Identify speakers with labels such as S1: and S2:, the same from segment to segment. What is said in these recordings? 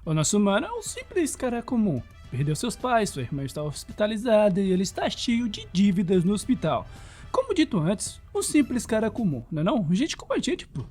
S1: O nosso humano é um simples cara comum. Perdeu seus pais, sua irmã está hospitalizada e ele está cheio de dívidas no hospital. Como dito antes, um simples cara comum, não é não? Gente como a gente, pô.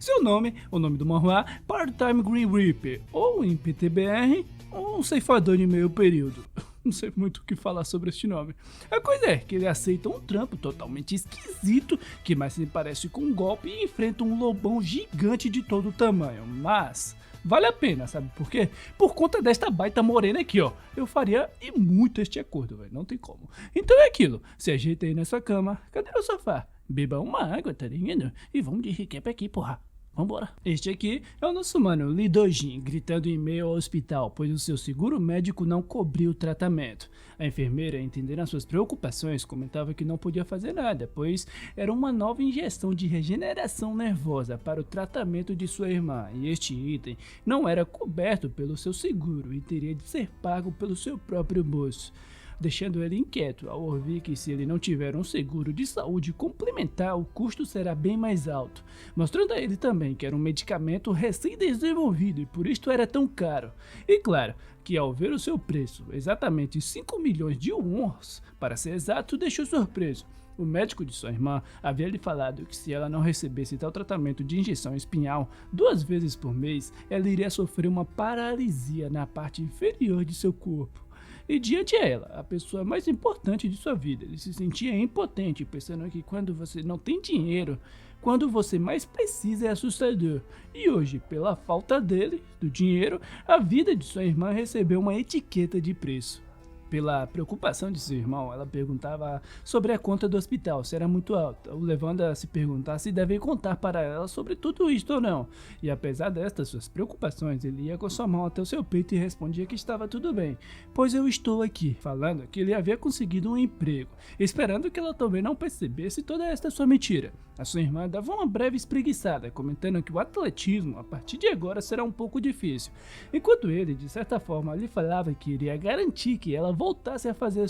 S1: Seu nome, o nome do manhwa, Part-Time Green Reaper, ou em PTBR, um ceifador de meio período. Não sei muito o que falar sobre este nome. A coisa é que ele aceita um trampo totalmente esquisito, que mais se parece com um golpe e enfrenta um lobão gigante de todo tamanho, mas vale a pena, sabe por quê? Por conta desta baita morena aqui, ó. Eu faria e muito este acordo, velho, não tem como. Então é aquilo, se ajeita aí na sua cama, cadê o sofá? Beba uma água, tá ligado? E vamos de recap aqui, porra. Vambora. Este aqui é o nosso mano Lee Dojin, gritando em meio ao hospital, pois o seu seguro médico não cobriu o tratamento. A enfermeira, entendendo as suas preocupações, comentava que não podia fazer nada, pois era uma nova injeção de regeneração nervosa para o tratamento de sua irmã, e este item não era coberto pelo seu seguro e teria de ser pago pelo seu próprio bolso, deixando ele inquieto ao ouvir que se ele não tiver um seguro de saúde complementar, o custo será bem mais alto, mostrando a ele também que era um medicamento recém-desenvolvido e por isto era tão caro. E claro, que ao ver o seu preço, exatamente 5 milhões de wons, para ser exato, deixou surpreso. O médico de sua irmã havia lhe falado que se ela não recebesse tal tratamento de injeção espinhal 2 vezes por mês, ela iria sofrer uma paralisia na parte inferior de seu corpo. E diante ela, a pessoa mais importante de sua vida, ele se sentia impotente, pensando que quando você não tem dinheiro, quando você mais precisa é assustador. E hoje, pela falta dele, do dinheiro, a vida de sua irmã recebeu uma etiqueta de preço. Pela preocupação de seu irmão, ela perguntava sobre a conta do hospital, se era muito alta, o levando a se perguntar se deve contar para ela sobre tudo isto ou não. E apesar destas suas preocupações, ele ia com sua mão até o seu peito e respondia que estava tudo bem, pois eu estou aqui, falando que ele havia conseguido um emprego, esperando que ela também não percebesse toda esta sua mentira. A sua irmã dava uma breve espreguiçada, comentando que o atletismo a partir de agora será um pouco difícil, enquanto ele, de certa forma, lhe falava que iria garantir que ela voltasse a fazer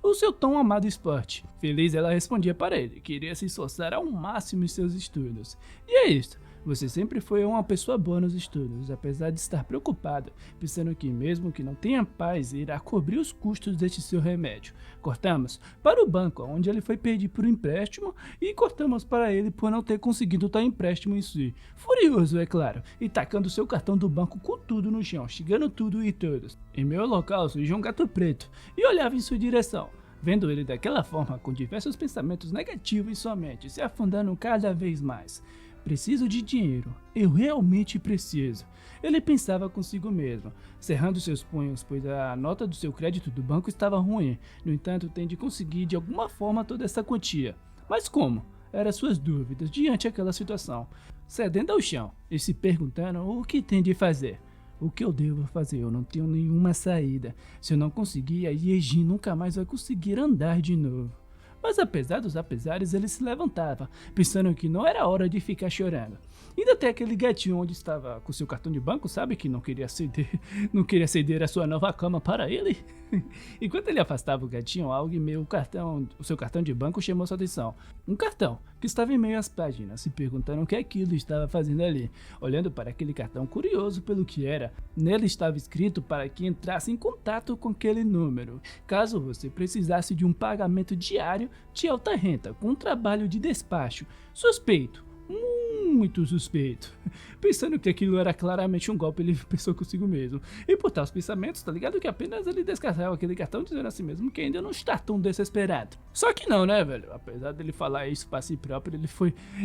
S1: o seu tão amado esporte. Feliz, ela respondia para ele que iria se esforçar ao máximo em seus estudos. E é isso. Você sempre foi uma pessoa boa nos estudos, apesar de estar preocupada, pensando que mesmo que não tenha paz, irá cobrir os custos deste seu remédio. Cortamos para o banco, onde ele foi pedir por um empréstimo, e cortamos para ele por não ter conseguido tal empréstimo em si. Furioso, é claro, e tacando seu cartão do banco com tudo no chão, xingando tudo e todos. Em meu local surgiu um gato preto, e olhava em sua direção. Vendo ele daquela forma, com diversos pensamentos negativos em sua mente, se afundando cada vez mais. Preciso de dinheiro, eu realmente preciso. Ele pensava consigo mesmo, cerrando seus punhos, pois a nota do seu crédito do banco estava ruim. No entanto, tem de conseguir de alguma forma toda essa quantia. Mas como? Eram suas dúvidas diante daquela situação, cedendo ao chão e se perguntando o que tem de fazer. O que eu devo fazer? Eu não tenho nenhuma saída. Se eu não conseguir, a Yejin nunca mais vai conseguir andar de novo. Mas apesar dos apesares, ele se levantava, pensando que não era hora de ficar chorando. Ainda até aquele gatinho onde estava com seu cartão de banco, sabe, que não queria ceder a sua nova cama para ele. Enquanto ele afastava o gatinho, algo em meio o seu cartão de banco chamou sua atenção. Um cartão que estava em meio às páginas, se perguntando o que aquilo estava fazendo ali. Olhando para aquele cartão, curioso pelo que era, nele estava escrito para que entrasse em contato com aquele número, caso você precisasse de um pagamento diário de alta renda, com um trabalho de despacho. Suspeito. Muito suspeito. Pensando que aquilo era claramente um golpe, ele pensou consigo mesmo. E por tais pensamentos, tá ligado que apenas ele descartava aquele cartão dizendo a si mesmo que ainda não está tão desesperado. Só que não, né, velho? Apesar dele falar isso pra si próprio,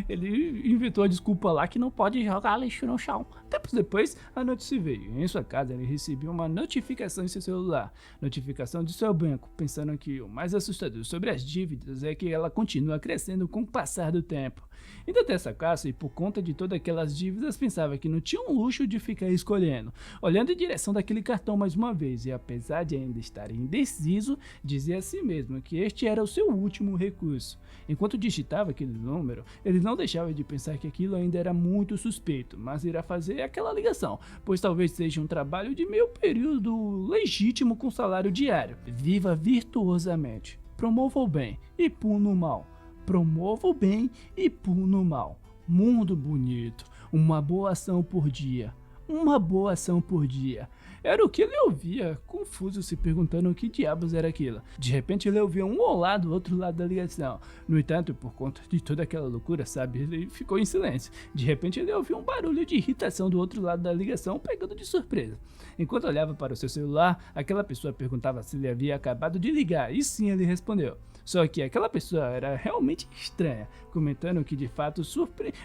S1: ele inventou a desculpa lá que não pode jogar lixo no chão. Tempos depois, a notícia veio. Em sua casa, ele recebeu uma notificação em seu celular. Notificação de seu banco, pensando que o mais assustador sobre as dívidas é que ela continua crescendo com o passar do tempo. Ainda tem essa casa e por conta de todas aquelas dívidas pensava que não tinha um luxo de ficar escolhendo, olhando em direção daquele cartão mais uma vez e apesar de ainda estar indeciso, dizia a si mesmo que este era o seu último recurso. Enquanto digitava aquele número, ele não deixava de pensar que aquilo ainda era muito suspeito, mas irá fazer aquela ligação, pois talvez seja um trabalho de meio período legítimo com salário diário. Viva virtuosamente, promova o bem e puna o mal. Promova o bem e puna o mal. Mundo bonito, uma boa ação por dia. uma boa ação por dia. Era o que ele ouvia, confuso, se perguntando o que diabos era aquilo. De repente ele ouvia um olá do outro lado da ligação. No entanto, por conta de toda aquela loucura, sabe, ele ficou em silêncio. De repente ele ouviu um barulho de irritação do outro lado da ligação, pegando de surpresa. Enquanto olhava para o seu celular, aquela pessoa perguntava se ele havia acabado de ligar, e sim, ele respondeu. Só que aquela pessoa era realmente estranha, comentando que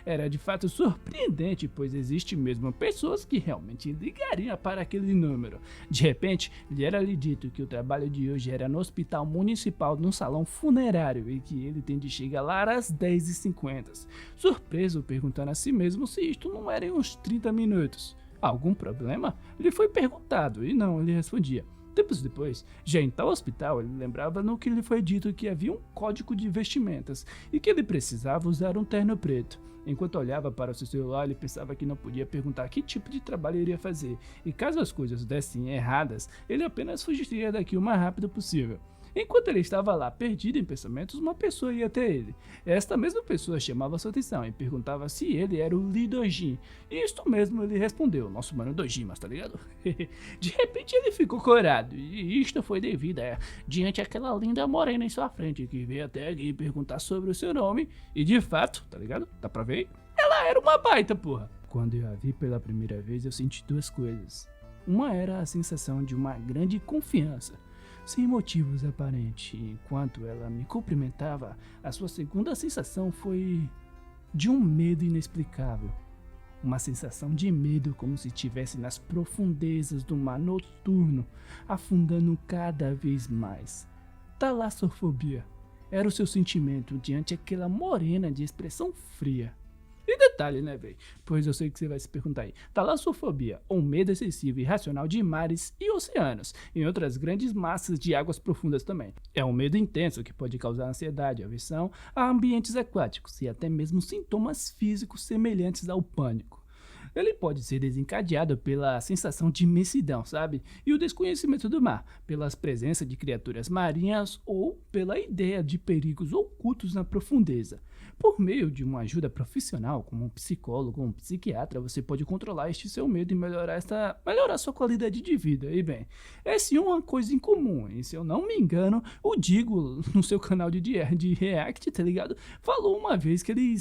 S1: era de fato surpreendente, pois existe mesmo pessoas que realmente ligariam para aquele número. De repente, lhe era lhe dito que o trabalho de hoje era no hospital municipal, num salão funerário, e que ele tem de chegar lá às 10h50. Surpreso, perguntando a si mesmo se isto não era em uns 30 minutos. Algum problema? Lhe foi perguntado, e não, ele respondia. Tempos depois, já em tal hospital, ele lembrava no que lhe foi dito que havia um código de vestimentas e que ele precisava usar um terno preto. Enquanto olhava para o seu celular, ele pensava que não podia perguntar que tipo de trabalho iria fazer, e caso as coisas dessem erradas, ele apenas fugiria daqui o mais rápido possível. Enquanto ele estava lá perdido em pensamentos, uma pessoa ia até ele. Esta mesma pessoa chamava sua atenção e perguntava se ele era o Lee Dojin. E isto mesmo ele respondeu, nosso mano Dojin, mas tá ligado? De repente ele ficou corado, e isto foi devido diante aquela linda morena em sua frente, que veio até aqui perguntar sobre o seu nome, e de fato, tá ligado? Dá pra ver? Ela era uma baita, porra! Quando eu a vi pela primeira vez, eu senti duas coisas. Uma era a sensação de uma grande confiança, sem motivos aparentes. Enquanto ela me cumprimentava, a sua segunda sensação foi de um medo inexplicável. Uma sensação de medo como se estivesse nas profundezas do mar noturno, afundando cada vez mais. Talassofobia era o seu sentimento diante aquela morena de expressão fria. E detalhe, né, velho? Pois eu sei que você vai se perguntar aí. Talassofobia, ou medo excessivo e irracional de mares e oceanos, e outras grandes massas de águas profundas também. É um medo intenso que pode causar ansiedade, aversão a ambientes aquáticos e até mesmo sintomas físicos semelhantes ao pânico. Ele pode ser desencadeado pela sensação de imensidão, sabe? E o desconhecimento do mar, pelas presenças de criaturas marinhas ou pela ideia de perigos ocultos na profundeza. Por meio de uma ajuda profissional, como um psicólogo ou um psiquiatra, você pode controlar este seu medo e melhorar sua qualidade de vida. E bem, é sim uma coisa em comum, e se eu não me engano, o Digo, no seu canal de React, tá ligado? Falou uma vez que ele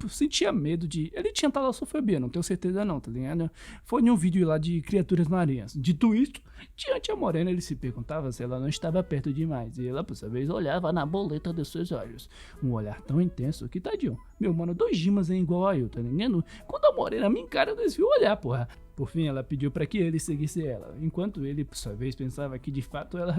S1: sentia medo de... Ele tinha talassofobia, não tenho certeza não, tá ligado? Foi em um vídeo lá de criaturas marinhas. Dito isto, diante a morena ele se perguntava se ela não estava perto demais, e ela por sua vez olhava na boleta dos seus olhos. Um olhar tão intenso que, tadinho, meu mano Dojimas é igual a eu, tá ligado? Quando a morena me encara, eu desvio o olhar, porra. Por fim, ela pediu para que ele seguisse ela, enquanto ele, por sua vez, pensava que de fato ela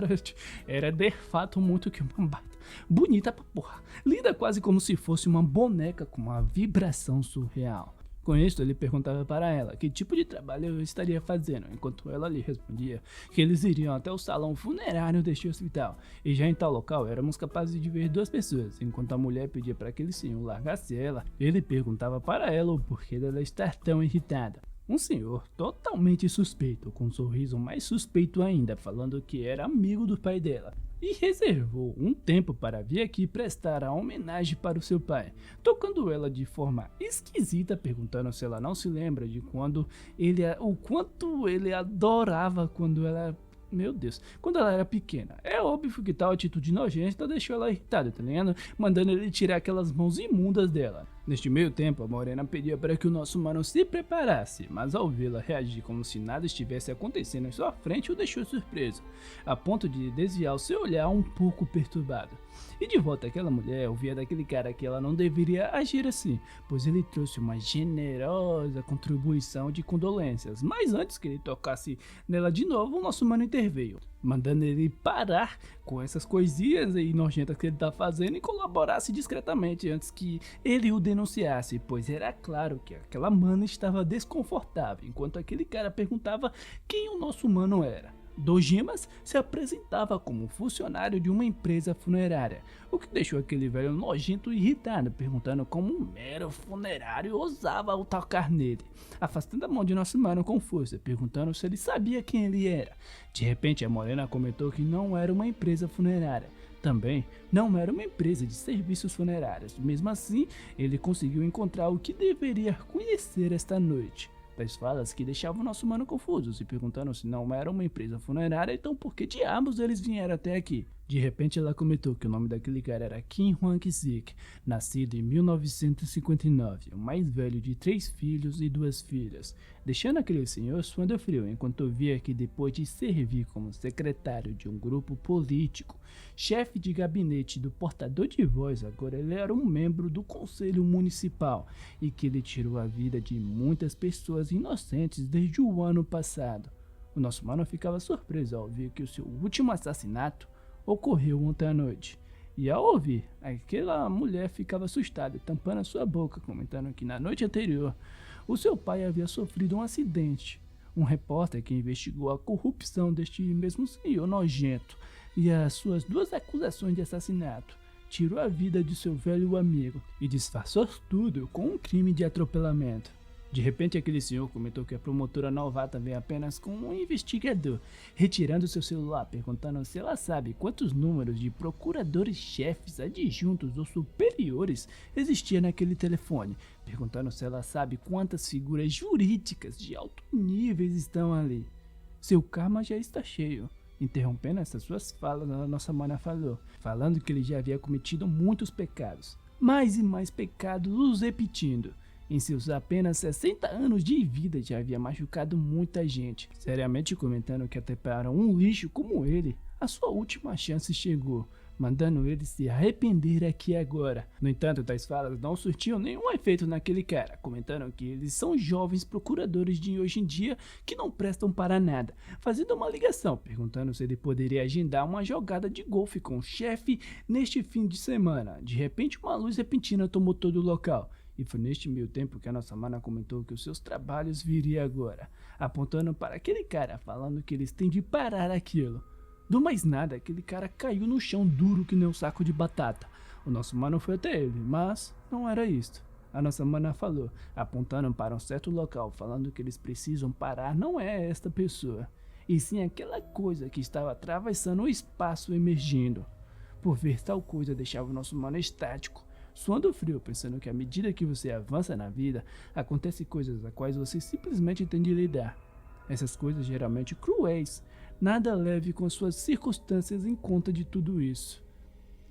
S1: era de fato muito que uma baita. Bonita pra porra, linda quase como se fosse uma boneca com uma vibração surreal. Com isso, ele perguntava para ela que tipo de trabalho eu estaria fazendo, enquanto ela lhe respondia que eles iriam até o salão funerário deste hospital, e já em tal local éramos capazes de ver duas pessoas. Enquanto a mulher pedia para que ele senhor largasse ela, ele perguntava para ela o porquê dela estar tão irritada. Um senhor totalmente suspeito, com um sorriso mais suspeito ainda, falando que era amigo do pai dela, e reservou um tempo para vir aqui prestar a homenagem para o seu pai, tocando ela de forma esquisita, perguntando se ela não se lembra de o quanto ele adorava quando ela... Meu Deus, quando ela era pequena. É óbvio que tal atitude nojenta deixou ela irritada, tá ligado? Mandando ele tirar aquelas mãos imundas dela. Neste meio tempo, a morena pedia para que o nosso mano se preparasse, mas ao vê-la reagir como se nada estivesse acontecendo em sua frente, o deixou surpreso, a ponto de desviar o seu olhar um pouco perturbado. E de volta àquela mulher, ouvia daquele cara que ela não deveria agir assim, pois ele trouxe uma generosa contribuição de condolências, mas antes que ele tocasse nela de novo, o nosso mano interveio, mandando ele parar com essas coisinhas aí nojentas que ele tá fazendo e colaborasse discretamente antes que ele o denunciasse, pois era claro que aquela mana estava desconfortável, enquanto aquele cara perguntava quem o nosso mano era. Dojimas se apresentava como funcionário de uma empresa funerária, o que deixou aquele velho nojento irritado, perguntando como um mero funerário ousava tocar nele, afastando a mão de nosso mano com força, perguntando se ele sabia quem ele era. De repente a morena comentou que não era uma empresa funerária, também não era uma empresa de serviços funerários. Mesmo assim, ele conseguiu encontrar o que deveria conhecer esta noite: Das falas que deixavam o nosso mano confuso, se perguntando se não era uma empresa funerária, então por que diabos eles vieram até aqui? De repente ela comentou que o nome daquele cara era Kim Hwang-sik, nascido em 1959, o mais velho de 3 filhos e 2 filhas, deixando aquele senhor suando frio enquanto via que depois de servir como secretário de um grupo político, chefe de gabinete do portador de voz, agora ele era um membro do conselho municipal e que ele tirou a vida de muitas pessoas inocentes desde o ano passado. O nosso mano ficava surpreso ao ver que o seu último assassinato ocorreu ontem à noite. E ao ouvir, aquela mulher ficava assustada, tampando a sua boca, comentando que na noite anterior, o seu pai havia sofrido um acidente. Um repórter que investigou a corrupção deste mesmo senhor nojento e as suas 2 acusações de assassinato, tirou a vida de seu velho amigo e disfarçou tudo com um crime de atropelamento. De repente aquele senhor comentou que a promotora novata vem apenas com um investigador, retirando seu celular, perguntando se ela sabe quantos números de procuradores-chefes, adjuntos ou superiores existia naquele telefone, perguntando se ela sabe quantas figuras jurídicas de alto nível estão ali. Seu karma já está cheio. Interrompendo essas suas falas, a nossa mana falou, falando que ele já havia cometido muitos pecados, mais e mais pecados os repetindo. Em seus apenas 60 anos de vida já havia machucado muita gente, seriamente comentando que até para um lixo como ele, a sua última chance chegou, mandando ele se arrepender aqui agora. No entanto, tais falas não surtiam nenhum efeito naquele cara, comentando que eles são jovens procuradores de hoje em dia que não prestam para nada, fazendo uma ligação, perguntando se ele poderia agendar uma jogada de golfe com o chefe neste fim de semana. De repente, uma luz repentina tomou todo o local. E foi neste meio tempo que a nossa mana comentou que os seus trabalhos viriam agora, apontando para aquele cara, falando que eles têm de parar aquilo. Do mais nada, aquele cara caiu no chão duro que nem um saco de batata. O nosso mano foi até ele, mas não era isto. A nossa mana falou, apontando para um certo local, falando que eles precisam parar não é esta pessoa, e sim aquela coisa que estava atravessando o espaço emergindo. Por ver tal coisa deixava o nosso mano estático, suando frio, pensando que à medida que você avança na vida, acontecem coisas a quais você simplesmente tem de lidar. Essas coisas geralmente cruéis, nada leve com suas circunstâncias em conta de tudo isso.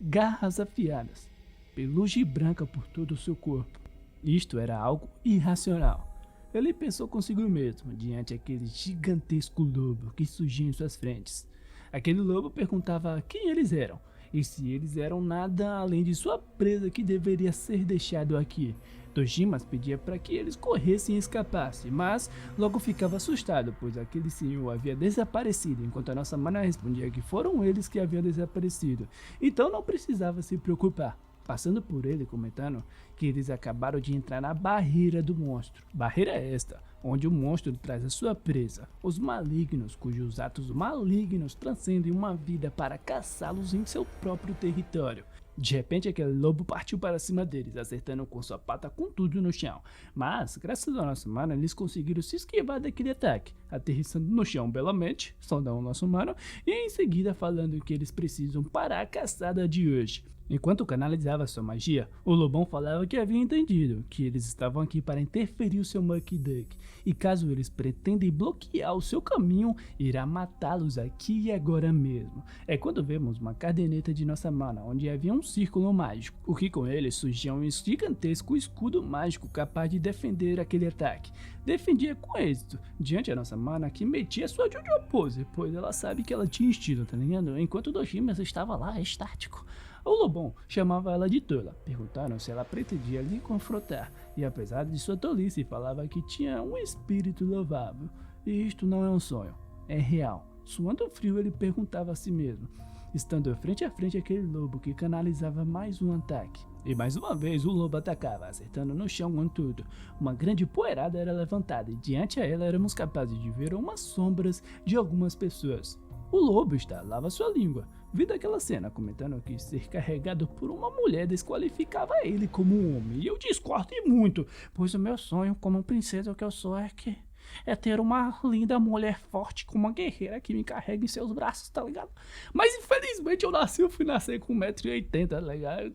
S1: Garras afiadas, pelugem branca por todo o seu corpo. Isto era algo irracional. Ele pensou consigo mesmo, diante aquele gigantesco lobo que surgia em suas frentes. Aquele lobo perguntava quem eles eram, e se eles eram nada além de sua presa que deveria ser deixado aqui. Dojimas pedia para que eles corressem e escapassem, mas logo ficava assustado, pois aquele senhor havia desaparecido, enquanto a nossa mana respondia que foram eles que haviam desaparecido, então não precisava se preocupar. Passando por ele, comentando que eles acabaram de entrar na barreira do monstro. Barreira esta, onde o monstro traz a sua presa, os malignos, cujos atos malignos transcendem uma vida para caçá-los em seu próprio território. De repente aquele lobo partiu para cima deles, acertando com sua pata com tudo no chão. Mas, graças ao nosso mano, eles conseguiram se esquivar daquele ataque, aterrissando no chão belamente, saudando o nosso mano, e em seguida falando que eles precisam parar a caçada de hoje. Enquanto canalizava sua magia, o lobão falava que havia entendido que eles estavam aqui para interferir o seu Mucky Duck, e caso eles pretendem bloquear o seu caminho, irá matá-los aqui e agora mesmo. É quando vemos uma caderneta de nossa mana, onde havia um círculo mágico, o que com ele surgia um gigantesco escudo mágico capaz de defender aquele ataque. Defendia com êxito, diante da nossa mana que metia sua Jojo Pose, pois ela sabe que ela tinha estilo, tá ligado? Enquanto o Dojimas estava lá estático. O lobão chamava ela de tola, perguntaram se ela pretendia lhe confrontar, e apesar de sua tolice, falava que tinha um espírito louvável. E isto não é um sonho, é real. Suando frio, ele perguntava a si mesmo, estando frente a frente aquele lobo que canalizava mais um ataque. E mais uma vez o lobo atacava, acertando no chão com tudo. Uma grande poeirada era levantada e diante a ela éramos capazes de ver umas sombras de algumas pessoas. O lobo estalava sua língua, vendo aquela cena, comentando que ser carregado por uma mulher desqualificava ele como um homem. E eu discordo muito, pois o meu sonho como princesa que eu sou é ter uma linda mulher forte como uma guerreira que me carrega em seus braços, tá ligado? Mas infelizmente eu fui nascer com 1,80 m, tá ligado?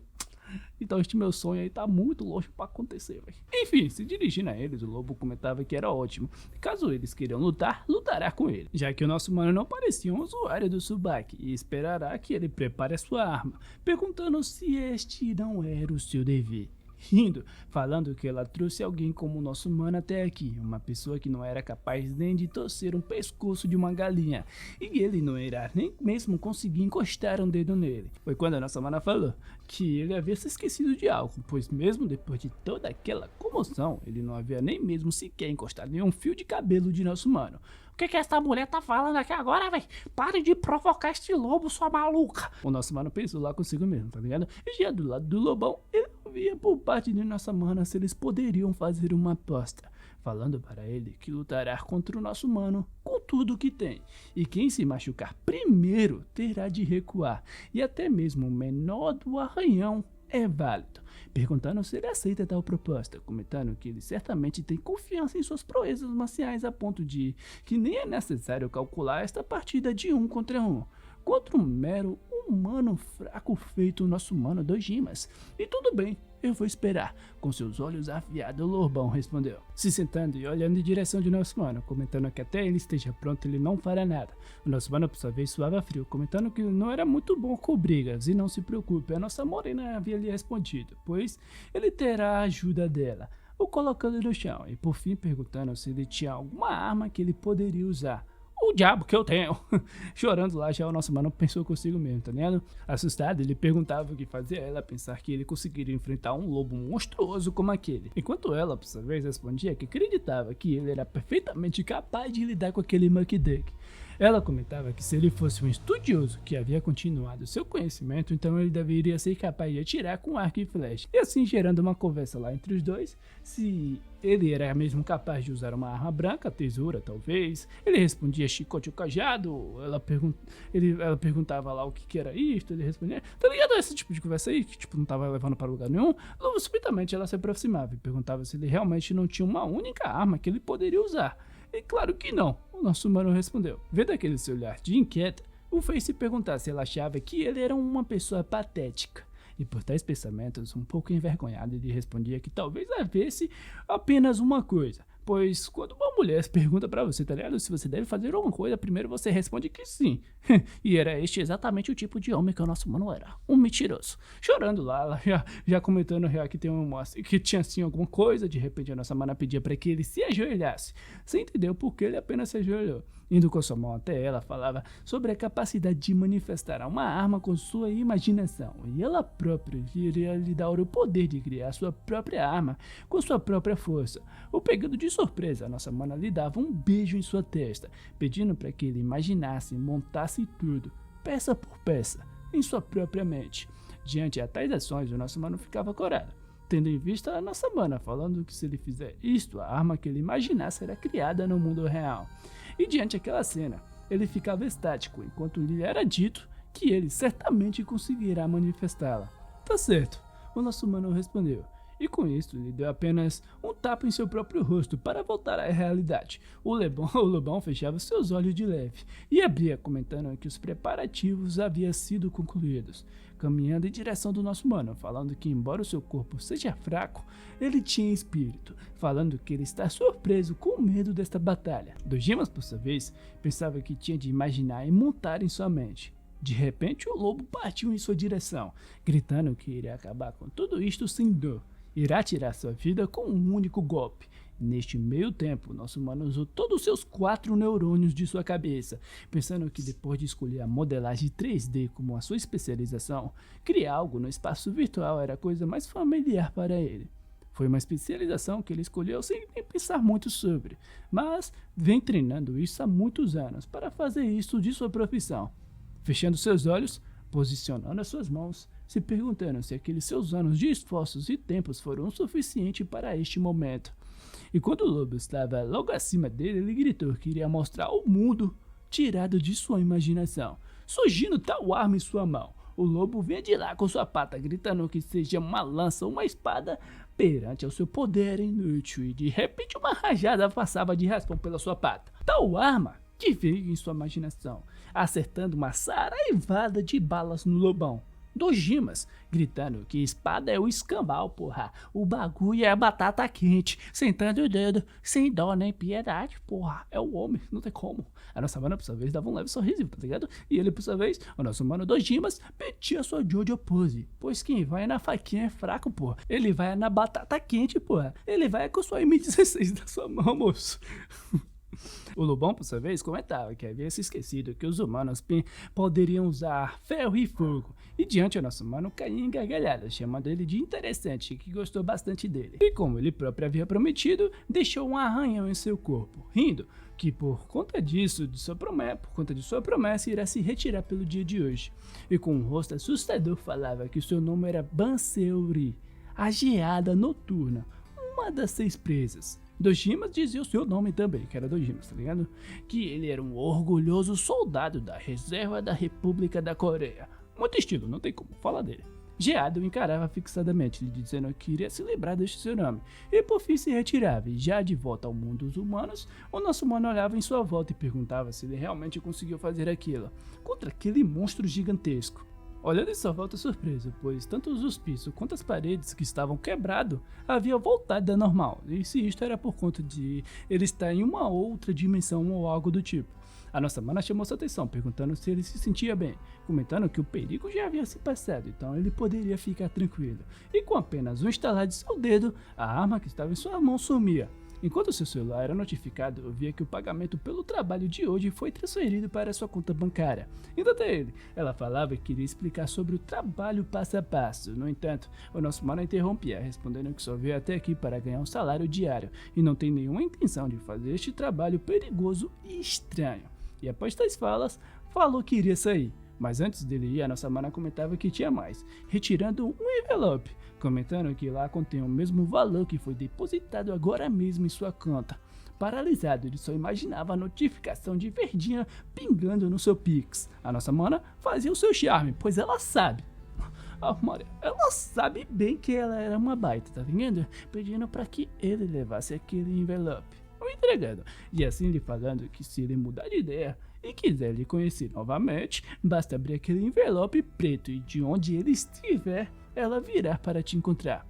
S1: Então este meu sonho aí tá muito longe pra acontecer, velho. Enfim, se dirigindo a eles, o lobo comentava que era ótimo. Caso eles queiram lutar, lutará com ele. Já que o nosso mano não parecia um usuário do Tsubaki e esperará que ele prepare a sua arma, perguntando se este não era o seu dever. Rindo, falando que ela trouxe alguém como o nosso mano até aqui, uma pessoa que não era capaz nem de torcer um pescoço de uma galinha, e ele não irá nem mesmo conseguir encostar um dedo nele. Foi quando a nossa mana falou que ele havia se esquecido de algo, pois mesmo depois de toda aquela comoção, ele não havia nem mesmo sequer encostado nenhum fio de cabelo de nosso mano. O que essa mulher tá falando aqui agora, velho? Pare de provocar este lobo, sua maluca! O nosso mano pensou lá consigo mesmo, tá ligado? E já do lado do lobão, ele via por parte de nossa mana se eles poderiam fazer uma aposta, falando para ele que lutará contra o nosso mano com tudo que tem, e quem se machucar primeiro terá de recuar, e até mesmo o menor do arranhão é válido, perguntando se ele aceita tal proposta, comentando que ele certamente tem confiança em suas proezas marciais a ponto de que nem é necessário calcular esta partida de 1 contra 1, contra um mero humano fraco feito o nosso mano Dojimas. E tudo bem, eu vou esperar. Com seus olhos afiados, o lobão respondeu, se sentando e olhando em direção de nosso mano, comentando que até ele esteja pronto ele não fará nada. O nosso mano por sua vez suava frio, comentando que não era muito bom com brigas e não se preocupe, a nossa morena havia lhe respondido, pois ele terá a ajuda dela, o colocando no chão e por fim perguntando se ele tinha alguma arma que ele poderia usar. O diabo que eu tenho. Chorando lá, já o nosso mano pensou consigo mesmo, tá ligado? Assustado, ele perguntava o que fazia ela pensar que ele conseguiria enfrentar um lobo monstruoso como aquele. Enquanto ela, por sua vez, respondia que acreditava que ele era perfeitamente capaz de lidar com aquele Muck Duck. Ela comentava que se ele fosse um estudioso que havia continuado seu conhecimento, então ele deveria ser capaz de atirar com arco e flecha. E assim gerando uma conversa lá entre os dois, se ele era mesmo capaz de usar uma arma branca, tesoura talvez. Ele respondia chicote ou cajado, ela perguntava lá o que era isto, ele respondia, tá ligado esse tipo de conversa aí, que tipo não tava levando para lugar nenhum. Logo, subitamente ela se aproximava e perguntava se ele realmente não tinha uma única arma que ele poderia usar. E claro que não, o nosso mano respondeu. Vendo aquele seu olhar de inquieta, o fez se perguntar se ela achava que ele era uma pessoa patética. E por tais pensamentos, um pouco envergonhado, ele respondia que talvez havesse apenas uma coisa. Pois quando uma mulher pergunta pra você, tá ligado? Se você deve fazer alguma coisa, primeiro você responde que sim. E era este exatamente o tipo de homem que o nosso mano era. Um mentiroso. Chorando lá, ela já comentando que tem que tinha assim alguma coisa. De repente a nossa mana pedia pra que ele se ajoelhasse. Você entendeu por que ele apenas se ajoelhou. Indo com sua mão até ela, falava sobre a capacidade de manifestar uma arma com sua imaginação. E ela própria iria lhe dar o poder de criar sua própria arma com sua própria força. O pegando de surpresa, a nossa mana lhe dava um beijo em sua testa, pedindo para que ele imaginasse e montasse tudo, peça por peça, em sua própria mente. Diante a tais ações, o nosso mano ficava corado, tendo em vista a nossa mana, falando que se ele fizer isto, a arma que ele imaginasse era criada no mundo real. E diante daquela cena, ele ficava estático, enquanto lhe era dito que ele certamente conseguirá manifestá-la. Tá certo, o nosso mano respondeu. E com isso, ele deu apenas um tapa em seu próprio rosto para voltar à realidade. O lobão fechava seus olhos de leve e abria, comentando que os preparativos haviam sido concluídos, caminhando em direção do nosso mano, falando que embora o seu corpo seja fraco, ele tinha espírito, falando que ele está surpreso com medo desta batalha. Dojimas, por sua vez, pensava que tinha de imaginar e montar em sua mente. De repente, o lobo partiu em sua direção, gritando que iria acabar com tudo isto sem dor. Irá tirar sua vida com um único golpe. Neste meio tempo, nosso mano usou todos os seus 4 neurônios de sua cabeça, pensando que depois de escolher a modelagem 3D como a sua especialização, criar algo no espaço virtual era a coisa mais familiar para ele. Foi uma especialização que ele escolheu sem nem pensar muito sobre, mas vem treinando isso há muitos anos para fazer isso de sua profissão. Fechando seus olhos, posicionando as suas mãos, se perguntando se aqueles seus anos de esforços e tempos foram o suficiente para este momento. E quando o lobo estava logo acima dele, ele gritou que iria mostrar ao mundo tirado de sua imaginação, surgindo tal arma em sua mão. O lobo vinha de lá com sua pata, gritando que seja uma lança ou uma espada perante ao seu poder inútil, e de repente uma rajada passava de raspão pela sua pata. Tal arma que veio em sua imaginação, acertando uma saraivada de balas no lobão. Dojimas, gritando que espada é o escambau, porra. O bagulho é a batata quente, sentando o dedo, sem dó nem piedade, porra. É o homem, não tem como. A nossa mana, por sua vez, dava um leve sorriso, tá ligado? E ele, por sua vez, o nosso mano Dojimas, metia sua Jojo pose. Pois quem vai na faquinha é fraco, porra. Ele vai na batata quente, porra. Ele vai com sua M16 na sua mão, moço. O Lobão, por sua vez, comentava que havia se esquecido que os humanos poderiam usar ferro e fogo, e diante o nosso mano caía em gargalhadas, chamando ele de interessante e que gostou bastante dele. E como ele próprio havia prometido, deixou um arranhão em seu corpo, rindo que por conta disso, por conta de sua promessa, irá se retirar pelo dia de hoje. E com um rosto assustador falava que seu nome era Banseuri, a geada noturna, uma das 6 presas. Dojimas dizia o seu nome também, que era Dojimas, tá ligado? Que ele era um orgulhoso soldado da reserva da República da Coreia. Muito estilo, não tem como falar dele. Geado o encarava fixadamente, lhe dizendo que iria se lembrar deste seu nome. E por fim se retirava, e já de volta ao mundo dos humanos, o nosso mano olhava em sua volta e perguntava se ele realmente conseguiu fazer aquilo, contra aquele monstro gigantesco. Olhando em sua volta surpreso, pois tanto os pisos quanto as paredes que estavam quebrados haviam voltado ao normal, e se isto era por conta de ele estar em uma outra dimensão ou algo do tipo. A nossa mana chamou sua atenção, perguntando se ele se sentia bem, comentando que o perigo já havia se passado, então ele poderia ficar tranquilo. E com apenas um estalar de seu dedo, a arma que estava em sua mão sumia. Enquanto seu celular era notificado, eu via que o pagamento pelo trabalho de hoje foi transferido para sua conta bancária. Indo até ele, ela falava que queria explicar sobre o trabalho passo a passo. No entanto, o nosso mano interrompia, respondendo que só veio até aqui para ganhar um salário diário e não tem nenhuma intenção de fazer este trabalho perigoso e estranho. E após tais falas, falou que iria sair. Mas antes dele ir, a nossa mana comentava que tinha mais, retirando um envelope, comentando que lá contém o mesmo valor que foi depositado agora mesmo em sua conta. Paralisado, ele só imaginava a notificação de verdinha pingando no seu Pix. A nossa mana fazia o seu charme, pois ela sabe. Ela sabe bem que ela era uma baita, tá vendo? Pedindo para que ele levasse aquele envelope. O entregando, e assim lhe falando que se ele mudar de ideia e quiser lhe conhecer novamente, basta abrir aquele envelope preto e de onde ele estiver, ela virá para te encontrar,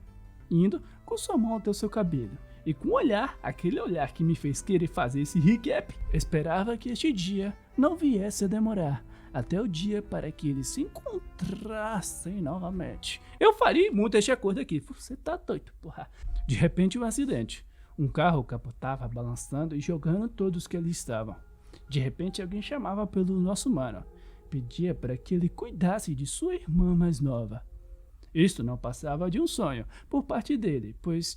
S1: indo com sua mão até o seu cabelo. E com um olhar, aquele olhar que me fez querer fazer esse recap, esperava que este dia não viesse a demorar, até o dia para que eles se encontrassem novamente. Eu faria muito este acordo aqui, você tá doido, porra. De repente um acidente. Um carro capotava, balançando e jogando todos que ali estavam. De repente alguém chamava pelo nosso mano. Pedia para que ele cuidasse de sua irmã mais nova. Isto não passava de um sonho por parte dele, pois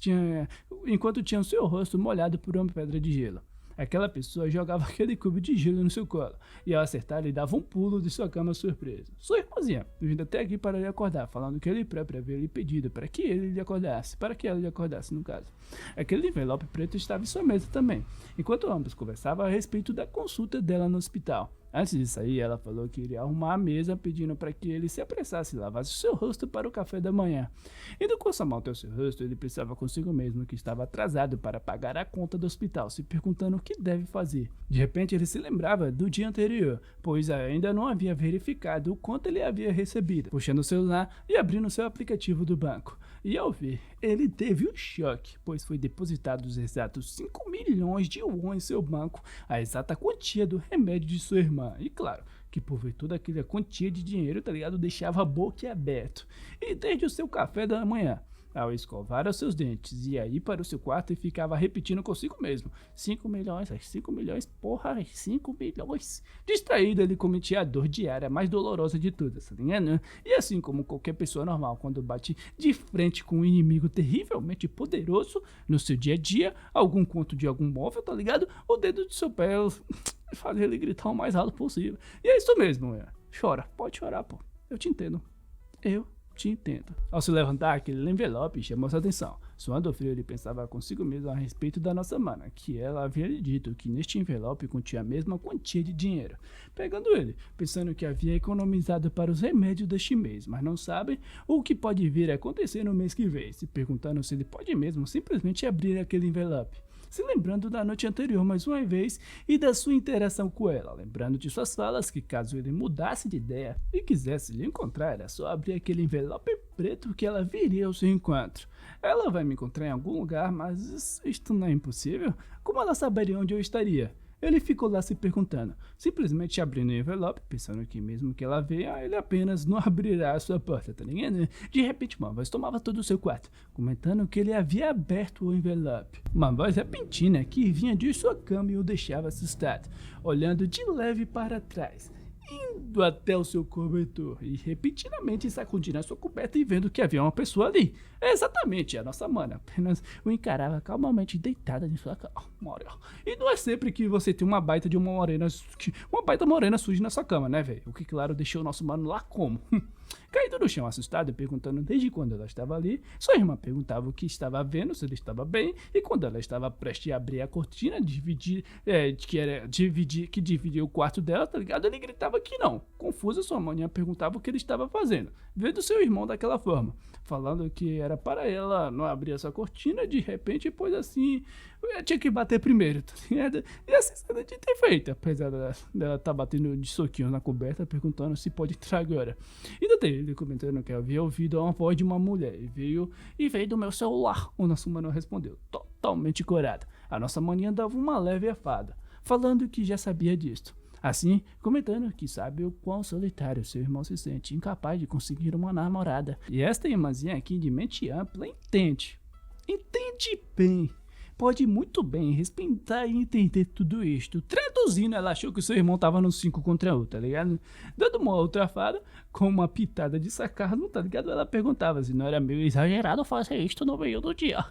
S1: enquanto tinha o seu rosto molhado por uma pedra de gelo. Aquela pessoa jogava aquele cubo de gelo no seu colo, e ao acertar ele dava um pulo de sua cama surpresa. Sua irmãzinha, vindo até aqui para lhe acordar, falando que ele próprio havia lhe pedido para que ele lhe acordasse, para que ela lhe acordasse no caso. Aquele envelope preto estava em sua mesa também, enquanto ambos conversavam a respeito da consulta dela no hospital. Antes de sair, ela falou que iria arrumar a mesa, pedindo para que ele se apressasse e lavasse o seu rosto para o café da manhã. Indo com sua mão até o seu rosto, ele pensava consigo mesmo que estava atrasado para pagar a conta do hospital, se perguntando o que deve fazer. De repente, ele se lembrava do dia anterior, pois ainda não havia verificado o quanto ele havia recebido, puxando o celular e abrindo seu aplicativo do banco. E ao ver, ele teve um choque, pois foi depositado os exatos 5 milhões de won em seu banco, a exata quantia do remédio de sua irmã. E claro, que por ver toda aquela quantia de dinheiro, tá ligado, deixava a boca aberta. E desde o seu café da manhã, ao escovar os seus dentes, ia aí para o seu quarto e ficava repetindo consigo mesmo: 5 milhões, 5 milhões, porra, 5 milhões. Distraído, ele cometia a dor diária mais dolorosa de todas, tá ligado? E assim como qualquer pessoa normal, quando bate de frente com um inimigo terrivelmente poderoso no seu dia a dia, algum conto de algum móvel, tá ligado? O dedo do seu pé fazer ele gritar o mais alto possível. E é isso mesmo, chora, pode chorar, pô, eu te entendo, eu te entendo. Ao se levantar, aquele envelope chamou sua atenção. Suando frio, ele pensava consigo mesmo a respeito da nossa mana, que ela havia lhe dito que neste envelope continha a mesma quantia de dinheiro. Pegando ele, pensando que havia economizado para os remédios deste mês, mas não sabe o que pode vir a acontecer no mês que vem, se perguntando se ele pode mesmo simplesmente abrir aquele envelope. se lembrando da noite anterior mais uma vez e da sua interação com ela, lembrando de suas falas que caso ele mudasse de ideia e quisesse lhe encontrar, era só abrir aquele envelope preto que ela viria ao seu encontro. Ela vai me encontrar em algum lugar, mas isto não é impossível. Como ela saberia onde eu estaria? Ele ficou lá se perguntando, simplesmente abrindo o envelope, pensando que mesmo que ela venha, ele apenas não abrirá a sua porta, tá ligado? De repente, uma voz tomava todo o seu quarto, comentando que ele havia aberto o envelope. Uma voz repentina que vinha de sua cama e o deixava assustado, olhando de leve para trás, indo até o seu cobertor e repentinamente sacudindo a sua coberta e vendo que havia uma pessoa ali. É exatamente a nossa mana, apenas o encarava calmamente deitada em sua cama. E não é sempre que você tem uma baita morena suja na sua cama, né, velho? O que claro deixou o nosso mano lá como? Caído no chão assustado e perguntando desde quando ela estava ali, sua irmã perguntava o que estava vendo, se ele estava bem, e quando ela estava prestes a abrir a cortina, que dividia o quarto dela, tá ligado? Ele gritava que não. Confusa, sua mãe perguntava o que ele estava fazendo, vendo seu irmão daquela forma, falando que era para ela não abrir essa cortina de repente, pois assim, eu tinha que bater primeiro, tá ligado? E assim ela tinha ter feito, apesar dela tá batendo de soquinho na coberta, perguntando se pode entrar agora. Ainda tem ele comentando que havia ouvido uma voz de uma mulher e veio do meu celular. O nosso mano respondeu, totalmente corada. A nossa maninha dava uma leve afada, falando que já sabia disto. Assim, comentando que sabe o quão solitário seu irmão se sente, incapaz de conseguir uma namorada. E esta irmãzinha aqui de mente ampla entende bem. Pode muito bem respeitar e entender tudo isto. Traduzindo, ela achou que o seu irmão tava no 5 contra 1, tá ligado? Dando uma outra fada, com uma pitada de sarcasmo, tá ligado? Ela perguntava se não era meio exagerado fazer isto no meio do dia.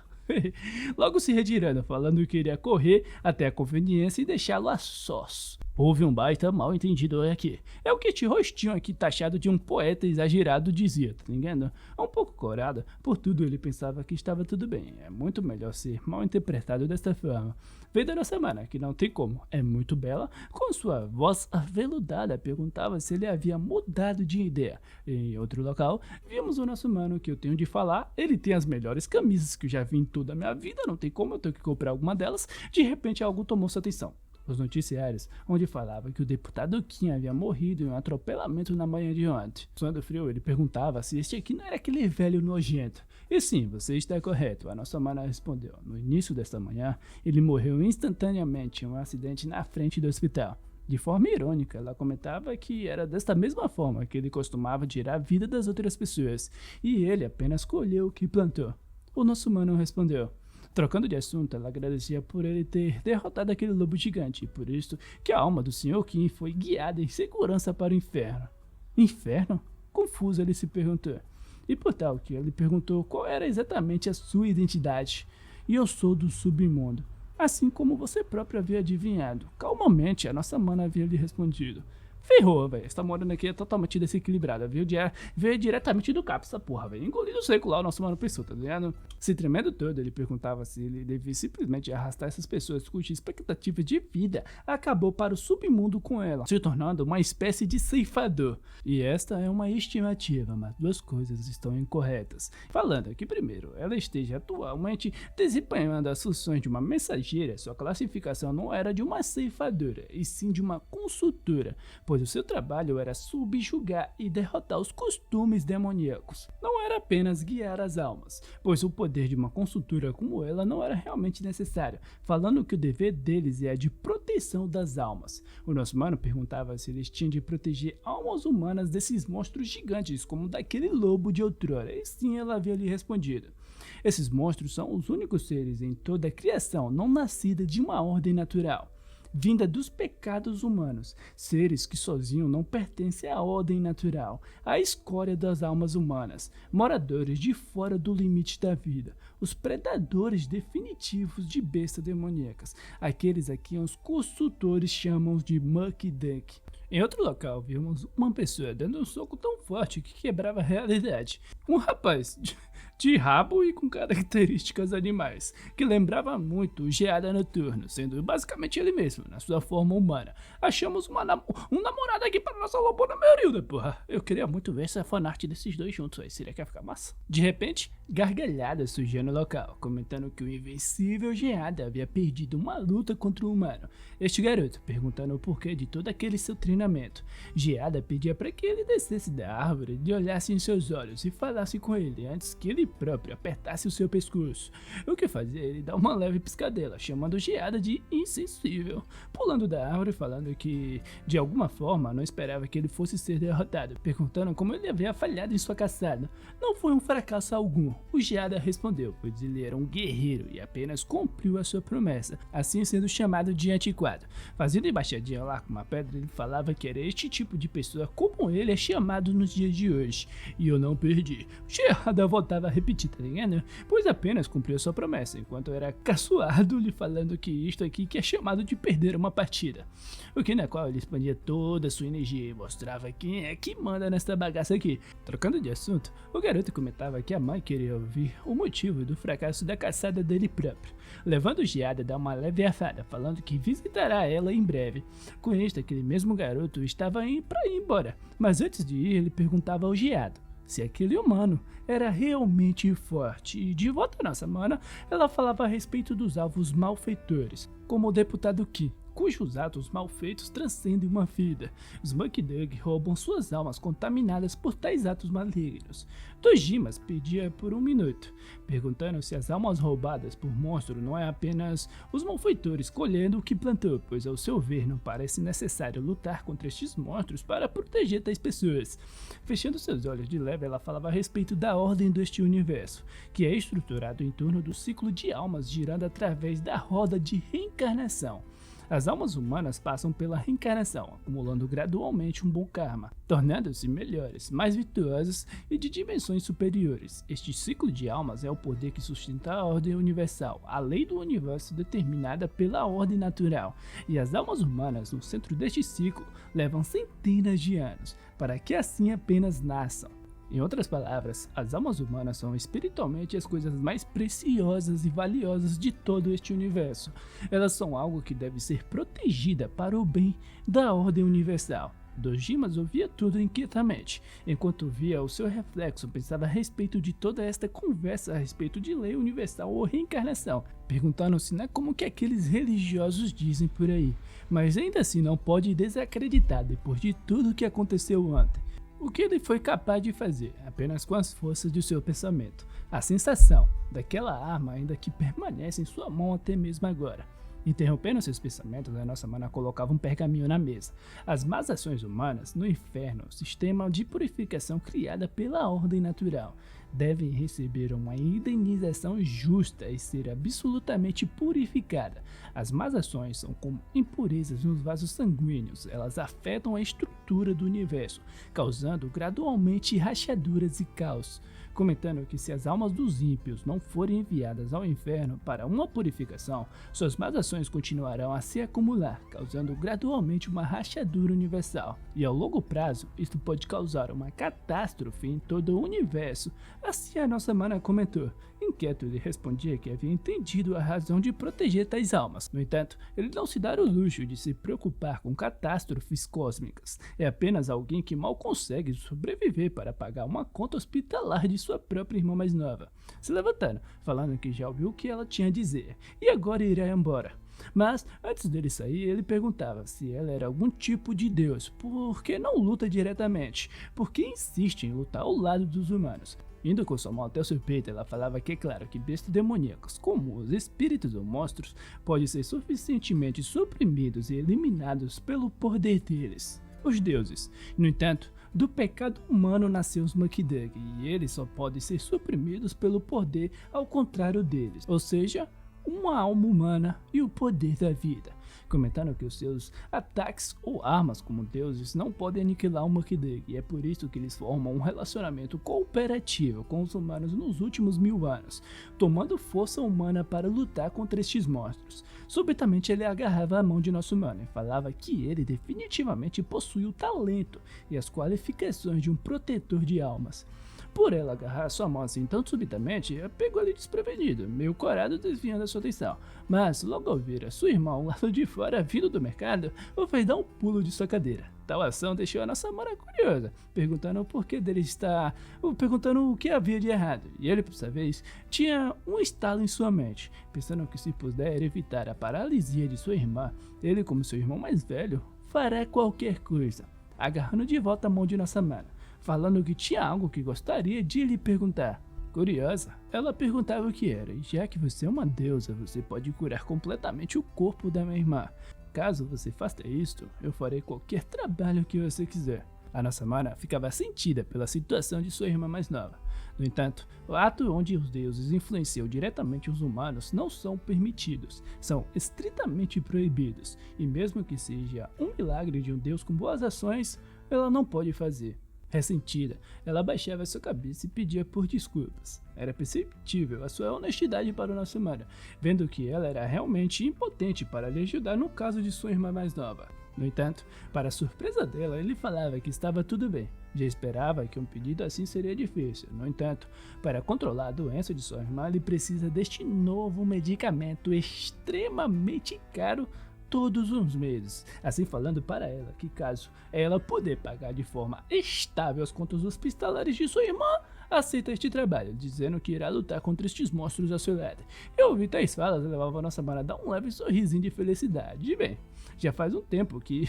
S1: Logo se retirando, falando que iria correr até a conveniência e deixá-lo a sós. Houve um baita mal entendido aqui. É o que este rostinho aqui taxado de um poeta exagerado dizia, tá ligado? Um pouco corado, por tudo ele pensava que estava tudo bem. É muito melhor ser mal interpretado desta forma. Veio da nossa mana, que não tem como, é muito bela, com sua voz aveludada, perguntava se ele havia mudado de ideia. Em outro local, vimos o nosso mano que eu tenho de falar, ele tem as melhores camisas que eu já vi em toda a minha vida, não tem como eu tenho que comprar alguma delas. De repente algo tomou sua atenção. Os noticiários, onde falava que o deputado Kim havia morrido em um atropelamento na manhã de ontem. Suando frio, ele perguntava se este aqui não era aquele velho nojento. E sim, você está correto, a nossa mana respondeu. No início desta manhã, ele morreu instantaneamente em um acidente na frente do hospital. De forma irônica, ela comentava que era desta mesma forma que ele costumava tirar a vida das outras pessoas, e ele apenas colheu o que plantou. O nosso mano respondeu. Trocando de assunto, ela agradecia por ele ter derrotado aquele lobo gigante, e por isso que a alma do Sr. Kim foi guiada em segurança para o inferno. Inferno? Confuso, ele se perguntou. E por tal que ele perguntou qual era exatamente a sua identidade. E eu sou do submundo, assim como você próprio havia adivinhado. Calmamente, a nossa mana havia lhe respondido. Ferrou, velho. Essa morena aqui é totalmente desequilibrada, viu? Veio diretamente do cap, essa porra, velho. Engolido seco lá, o nosso mano pensou, tá ligado? Se tremendo todo, ele perguntava se ele devia simplesmente arrastar essas pessoas cuja expectativa de vida acabou para o submundo com ela, se tornando uma espécie de ceifador. E esta é uma estimativa, mas duas coisas estão incorretas. Falando que, primeiro, ela esteja atualmente desempenhando as funções de uma mensageira, sua classificação não era de uma ceifadora, e sim de uma consultora, pois o seu trabalho era subjugar e derrotar os costumes demoníacos. Não era apenas guiar as almas, pois o poder de uma consultora como ela não era realmente necessário, falando que o dever deles é a de proteção das almas. O nosso mano perguntava se eles tinham de proteger almas humanas desses monstros gigantes, como daquele lobo de outrora, e sim, ela havia lhe respondido. Esses monstros são os únicos seres em toda a criação não nascida de uma ordem natural, vinda dos pecados humanos, seres que sozinhos não pertencem à ordem natural, à escória das almas humanas, moradores de fora do limite da vida, os predadores definitivos de bestas demoníacas. Aqueles aqui os consultores chamam de Muck Duck. Em outro local, vimos uma pessoa dando um soco tão forte que quebrava a realidade. Um rapaz de rabo e com características animais, que lembrava muito o Geada Noturno, sendo basicamente ele mesmo, na sua forma humana. Achamos um namorado aqui para nossa lobona Merilda, porra. Eu queria muito ver essa fanart desses dois juntos aí, seria que ia ficar massa? De repente, gargalhadas surgiam no local, comentando que o invencível Geada havia perdido uma luta contra o humano. Este garoto, perguntando o porquê de todo aquele seu treinamento. Geada pedia para que ele descesse da árvore e olhasse em seus olhos e falasse com ele antes que ele próprio apertasse o seu pescoço, o que fazia ele dar uma leve piscadela, chamando Geada de insensível, pulando da árvore e falando que, de alguma forma, não esperava que ele fosse ser derrotado, perguntando como ele havia falhado em sua caçada. Não foi um fracasso algum, o Geada respondeu, pois ele era um guerreiro e apenas cumpriu a sua promessa, assim sendo chamado de antiquado. Fazendo embaixadinha lá com uma pedra, ele falava que era este tipo de pessoa como ele é chamado nos dias de hoje, e eu não perdi. O Geada voltava a repetir, tá ligado? Pois apenas cumpriu sua promessa, enquanto era caçoado lhe falando que isto aqui que é chamado de perder uma partida. O que na qual ele expandia toda a sua energia e mostrava quem é que manda nesta bagaça aqui. Trocando de assunto, o garoto comentava que a mãe queria ouvir o motivo do fracasso da caçada dele próprio, levando o Geada a dar uma leve afada, falando que visitará ela em breve. Com isto, aquele mesmo garoto estava indo pra ir embora, mas antes de ir, ele perguntava ao Geada se aquele humano era realmente forte, e de volta à nossa mana, ela falava a respeito dos alvos malfeitores, como o deputado Ki, cujos atos mal feitos transcendem uma vida. Os Muckdug roubam suas almas contaminadas por tais atos malignos. Dojimas pedia por 1 minuto, perguntando se as almas roubadas por monstro não é apenas os malfeitores colhendo o que plantou, pois ao seu ver não parece necessário lutar contra estes monstros para proteger tais pessoas. Fechando seus olhos de leve, ela falava a respeito da ordem deste universo, que é estruturado em torno do ciclo de almas girando através da roda de reencarnação. As almas humanas passam pela reencarnação, acumulando gradualmente um bom karma, tornando-se melhores, mais virtuosas e de dimensões superiores. Este ciclo de almas é o poder que sustenta a ordem universal, a lei do universo determinada pela ordem natural, e as almas humanas no centro deste ciclo levam centenas de anos, para que assim apenas nasçam. Em outras palavras, as almas humanas são espiritualmente as coisas mais preciosas e valiosas de todo este universo. Elas são algo que deve ser protegida para o bem da ordem universal. Dojimas ouvia tudo inquietamente, enquanto via o seu reflexo pensava a respeito de toda esta conversa a respeito de lei universal ou reencarnação, perguntando-se como que aqueles religiosos dizem por aí, mas ainda assim não pode desacreditar depois de tudo que aconteceu ontem. O que ele foi capaz de fazer, apenas com as forças de seu pensamento, a sensação daquela arma ainda que permanece em sua mão até mesmo agora. Interrompendo seus pensamentos, a nossa mana colocava um pergaminho na mesa. As más ações humanas no inferno, sistema de purificação criada pela ordem natural, devem receber uma indenização justa e ser absolutamente purificada. As más ações são como impurezas nos vasos sanguíneos, elas afetam a estrutura do universo, causando gradualmente rachaduras e caos. Comentando que se as almas dos ímpios não forem enviadas ao inferno para uma purificação, suas más ações continuarão a se acumular, causando gradualmente uma rachadura universal. E ao longo prazo, isto pode causar uma catástrofe em todo o universo. Assim a nossa mana comentou. Inquieto, ele respondia que havia entendido a razão de proteger tais almas. No entanto, ele não se dá o luxo de se preocupar com catástrofes cósmicas. É apenas alguém que mal consegue sobreviver para pagar uma conta hospitalar de sua própria irmã mais nova. Se levantando, falando que já ouviu o que ela tinha a dizer, e agora irá embora. Mas, antes dele sair, ele perguntava se ela era algum tipo de deus, por que não luta diretamente, por que insiste em lutar ao lado dos humanos. Indo com sua mão até o seu peito, ela falava que é claro que bestas demoníacas, como os espíritos ou monstros, podem ser suficientemente suprimidos e eliminados pelo poder deles, os deuses. No entanto, do pecado humano nasceu os Muckdug, e eles só podem ser suprimidos pelo poder ao contrário deles, ou seja, uma alma humana e o poder da vida, comentando que os seus ataques ou armas como deuses não podem aniquilar o Muckdug, e é por isso que eles formam um relacionamento cooperativo com os humanos nos últimos 1000 anos, tomando força humana para lutar contra estes monstros. Subitamente ele agarrava a mão de nosso humano e falava que ele definitivamente possui o talento e as qualificações de um protetor de almas. Por ela agarrar sua mão assim tão subitamente, pegou ele desprevenido, meio corado desviando a sua atenção. Mas, logo ao ver a sua irmã ao lado de fora vindo do mercado, o fez dar um pulo de sua cadeira. Tal ação deixou a nossa Mara curiosa, perguntando o porquê dele estar... perguntando o que havia de errado. E ele, por sua vez, tinha um estalo em sua mente, pensando que se puder evitar a paralisia de sua irmã, ele, como seu irmão mais velho, fará qualquer coisa. Agarrando de volta a mão de nossa Mara, falando que tinha algo que gostaria de lhe perguntar. Curiosa, ela perguntava o que era, e já que você é uma deusa, você pode curar completamente o corpo da minha irmã. Caso você faça isto, eu farei qualquer trabalho que você quiser. A nossa Mara ficava sentida pela situação de sua irmã mais nova. No entanto, o ato onde os deuses influenciam diretamente os humanos não são permitidos, são estritamente proibidos, e mesmo que seja um milagre de um deus com boas ações, ela não pode fazer. Ressentida, ela abaixava sua cabeça e pedia por desculpas. Era perceptível a sua honestidade para o nosso Mara, vendo que ela era realmente impotente para lhe ajudar no caso de sua irmã mais nova. No entanto, para a surpresa dela, ele falava que estava tudo bem. Já esperava que um pedido assim seria difícil. No entanto, para controlar a doença de sua irmã, ele precisa deste novo medicamento extremamente caro todos os meses, assim falando para ela que caso ela puder pagar de forma estável as contas hospitalares de sua irmã, aceita este trabalho, dizendo que irá lutar contra estes monstros ao seu lado. Eu ouvi tais falas e levava a nossa Mara a dar um leve sorrisinho de felicidade. E bem, já faz um tempo que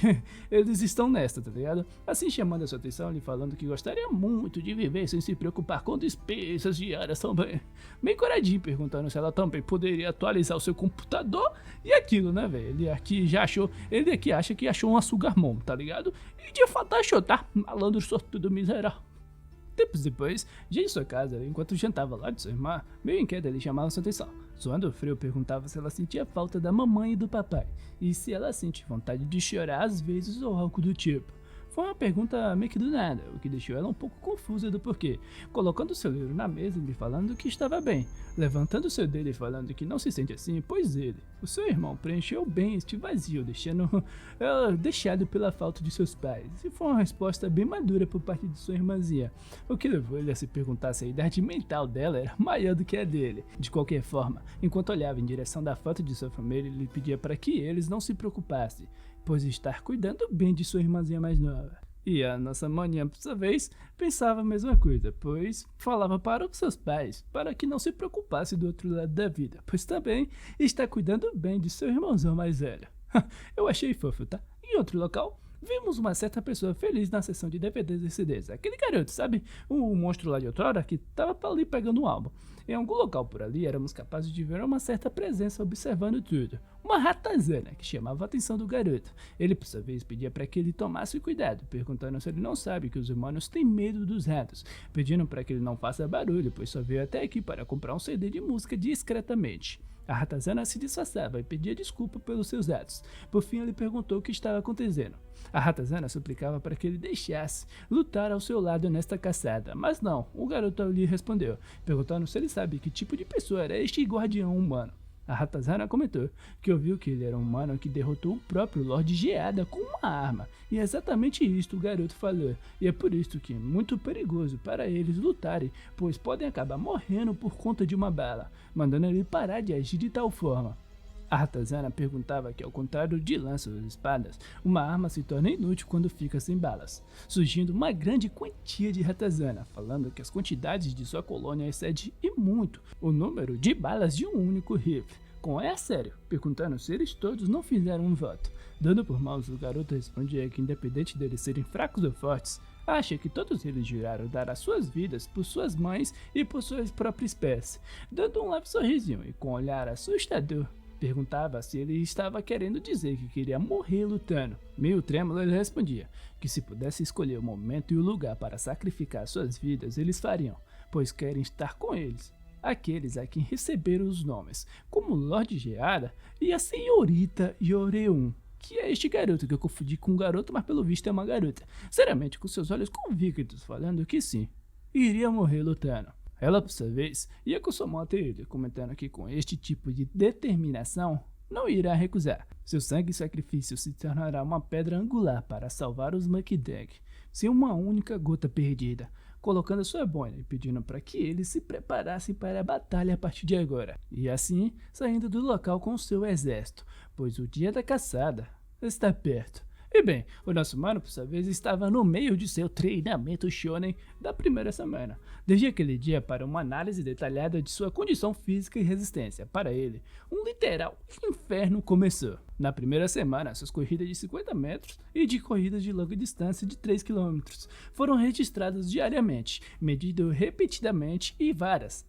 S1: eles estão nesta, tá ligado? Assim chamando a sua atenção, lhe falando que gostaria muito de viver sem se preocupar com despesas diárias também. Meio coradinho, perguntando se ela também poderia atualizar o seu computador e aquilo, né, velho? Ele aqui acha que achou uma sugar mom, tá ligado? E de fato achou, tá? Malandro sortudo miserável. Tempos depois, já em sua casa, enquanto jantava lá de sua irmã, meio inquieta ele chamava sua atenção. Suando o frio, perguntava se ela sentia falta da mamãe e do papai, e se ela sente vontade de chorar às vezes ou algo do tipo. Foi uma pergunta meio que do nada, o que deixou ela um pouco confusa do porquê, colocando seu livro na mesa e lhe falando que estava bem, levantando seu dedo e falando que não se sente assim, pois ele, o seu irmão, preencheu bem este vazio, deixando ela deixado pela falta de seus pais, e foi uma resposta bem madura por parte de sua irmãzinha, o que levou ele a se perguntar se a idade mental dela era maior do que a dele. De qualquer forma, enquanto olhava em direção da falta de sua família, ele pedia para que eles não se preocupassem, pois estar cuidando bem de sua irmãzinha mais nova. E a nossa maninha, por sua vez, pensava a mesma coisa, pois falava para os seus pais para que não se preocupasse do outro lado da vida, pois também está cuidando bem de seu irmãozão mais velho. Eu achei fofo, tá? Em outro local, vimos uma certa pessoa feliz na seção de DVDs e CDs. Aquele garoto, sabe? O monstro lá de outrora que tava ali pegando um álbum. Em algum local por ali, éramos capazes de ver uma certa presença observando tudo. Uma ratazana que chamava a atenção do garoto. Ele, por sua vez, pedia para que ele tomasse cuidado, perguntando se ele não sabe que os humanos têm medo dos ratos, pedindo para que ele não faça barulho, pois só veio até aqui para comprar um CD de música discretamente. A ratazana se disfarçava e pedia desculpa pelos seus atos. Por fim, ele perguntou o que estava acontecendo. A ratazana suplicava para que ele deixasse lutar ao seu lado nesta caçada, mas não, o garoto lhe respondeu, perguntando se ele sabe que tipo de pessoa era este guardião humano. A ratazana comentou que ouviu que ele era um humano que derrotou o próprio Lorde Geada com uma arma, e é exatamente isto o garoto falou, e é por isso que é muito perigoso para eles lutarem, pois podem acabar morrendo por conta de uma bala, mandando ele parar de agir de tal forma. A ratazana perguntava que, ao contrário de lanças ou espadas, uma arma se torna inútil quando fica sem balas, surgindo uma grande quantia de ratazana, falando que as quantidades de sua colônia excedem e muito o número de balas de um único rifle. É sério, perguntando se eles todos não fizeram um voto. Dando por mãos, o garoto respondia que, independente deles serem fracos ou fortes, acha que todos eles juraram dar as suas vidas por suas mães e por sua própria espécie, dando um leve sorrisinho e com um olhar assustador. Perguntava se ele estava querendo dizer que queria morrer lutando. Meio trêmulo, ele respondia que se pudesse escolher o momento e o lugar para sacrificar suas vidas, eles fariam, pois querem estar com eles. Aqueles a quem receberam os nomes, como Lorde Geada e a Senhorita Yoreum, que é este garoto que eu confundi com um garoto, mas pelo visto é uma garota. Seriamente, com seus olhos convictos, falando que sim, iria morrer lutando. Ela, por sua vez, ia com sua mão até ele, comentando que com este tipo de determinação, não irá recusar. Seu sangue e sacrifício se tornará uma pedra angular para salvar os Muckdang, sem uma única gota perdida. colocando sua boina e pedindo para que ele se preparasse para a batalha a partir de agora, e assim saindo do local com seu exército, pois o dia da caçada está perto. E bem, o nosso mano, por sua vez, estava no meio de seu treinamento shonen da primeira semana. Desde aquele dia para uma análise detalhada de sua condição física e resistência. Para ele, um literal inferno começou. Na primeira semana, suas corridas de 50 metros e de corridas de longa distância de 3 km foram registradas diariamente, medido repetidamente e várias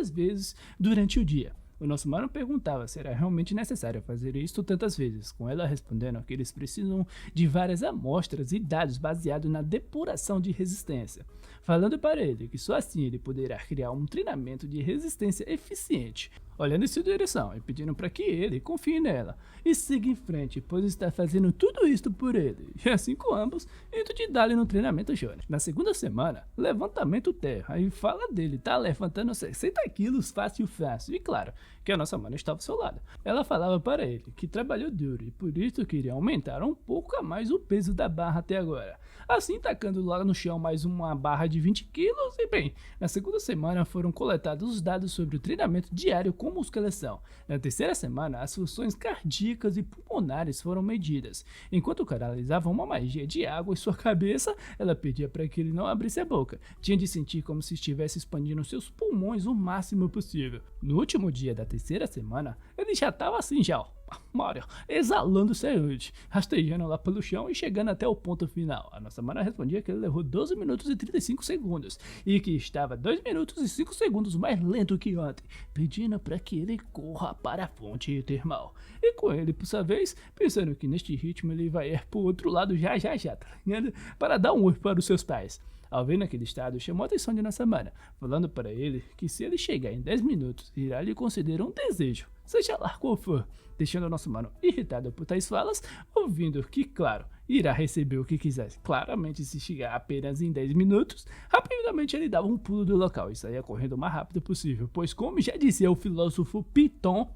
S1: vezes durante o dia. O nosso mano perguntava se era realmente necessário fazer isto tantas vezes, com ela respondendo que eles precisam de várias amostras e dados baseados na depuração de resistência, falando para ele que só assim ele poderá criar um treinamento de resistência eficiente, olhando em sua direção e pedindo para que ele confie nela e siga em frente, pois está fazendo tudo isto por ele, e assim com ambos indo de dar-lhe no treinamento shonen. Na segunda semana, levantamento terra, aí fala dele, tá levantando 60 quilos fácil, e claro, que a nossa mana estava ao seu lado. Ela falava para ele que trabalhou duro e por isso queria aumentar um pouco a mais o peso da barra até agora, assim tacando lá no chão mais uma barra de 20 quilos e bem, na segunda semana foram coletados os dados sobre o treinamento diário com musculação. Na terceira semana, as funções cardíacas e pulmonares foram medidas. Enquanto canalizava uma magia de água em sua cabeça, ela pedia para que ele não abrisse a boca. Tinha de sentir como se estivesse expandindo seus pulmões o máximo possível. No último dia da terceira semana, ele já estava assim já, Mario, exalando saúde, rastejando lá pelo chão e chegando até o ponto final. A nossa mana respondia que ele levou 12 minutos e 35 segundos e que estava 2 minutos e 5 segundos mais lento que ontem, pedindo para que ele corra para a fonte termal. E com ele, por sua vez, pensando que neste ritmo ele vai ir pro outro lado já, tá ligado? Para dar um oi para os seus pais. Ao ver naquele estado, chamou a atenção de nossa mana, falando para ele que se ele chegar em 10 minutos, irá lhe conceder um desejo, seja lá qual for, deixando o nosso mano irritado por tais falas, ouvindo que, claro, irá receber o que quisesse. Claramente, se chegar apenas em 10 minutos, rapidamente ele dava um pulo do local e saía correndo o mais rápido possível, pois como já dizia o filósofo Piton,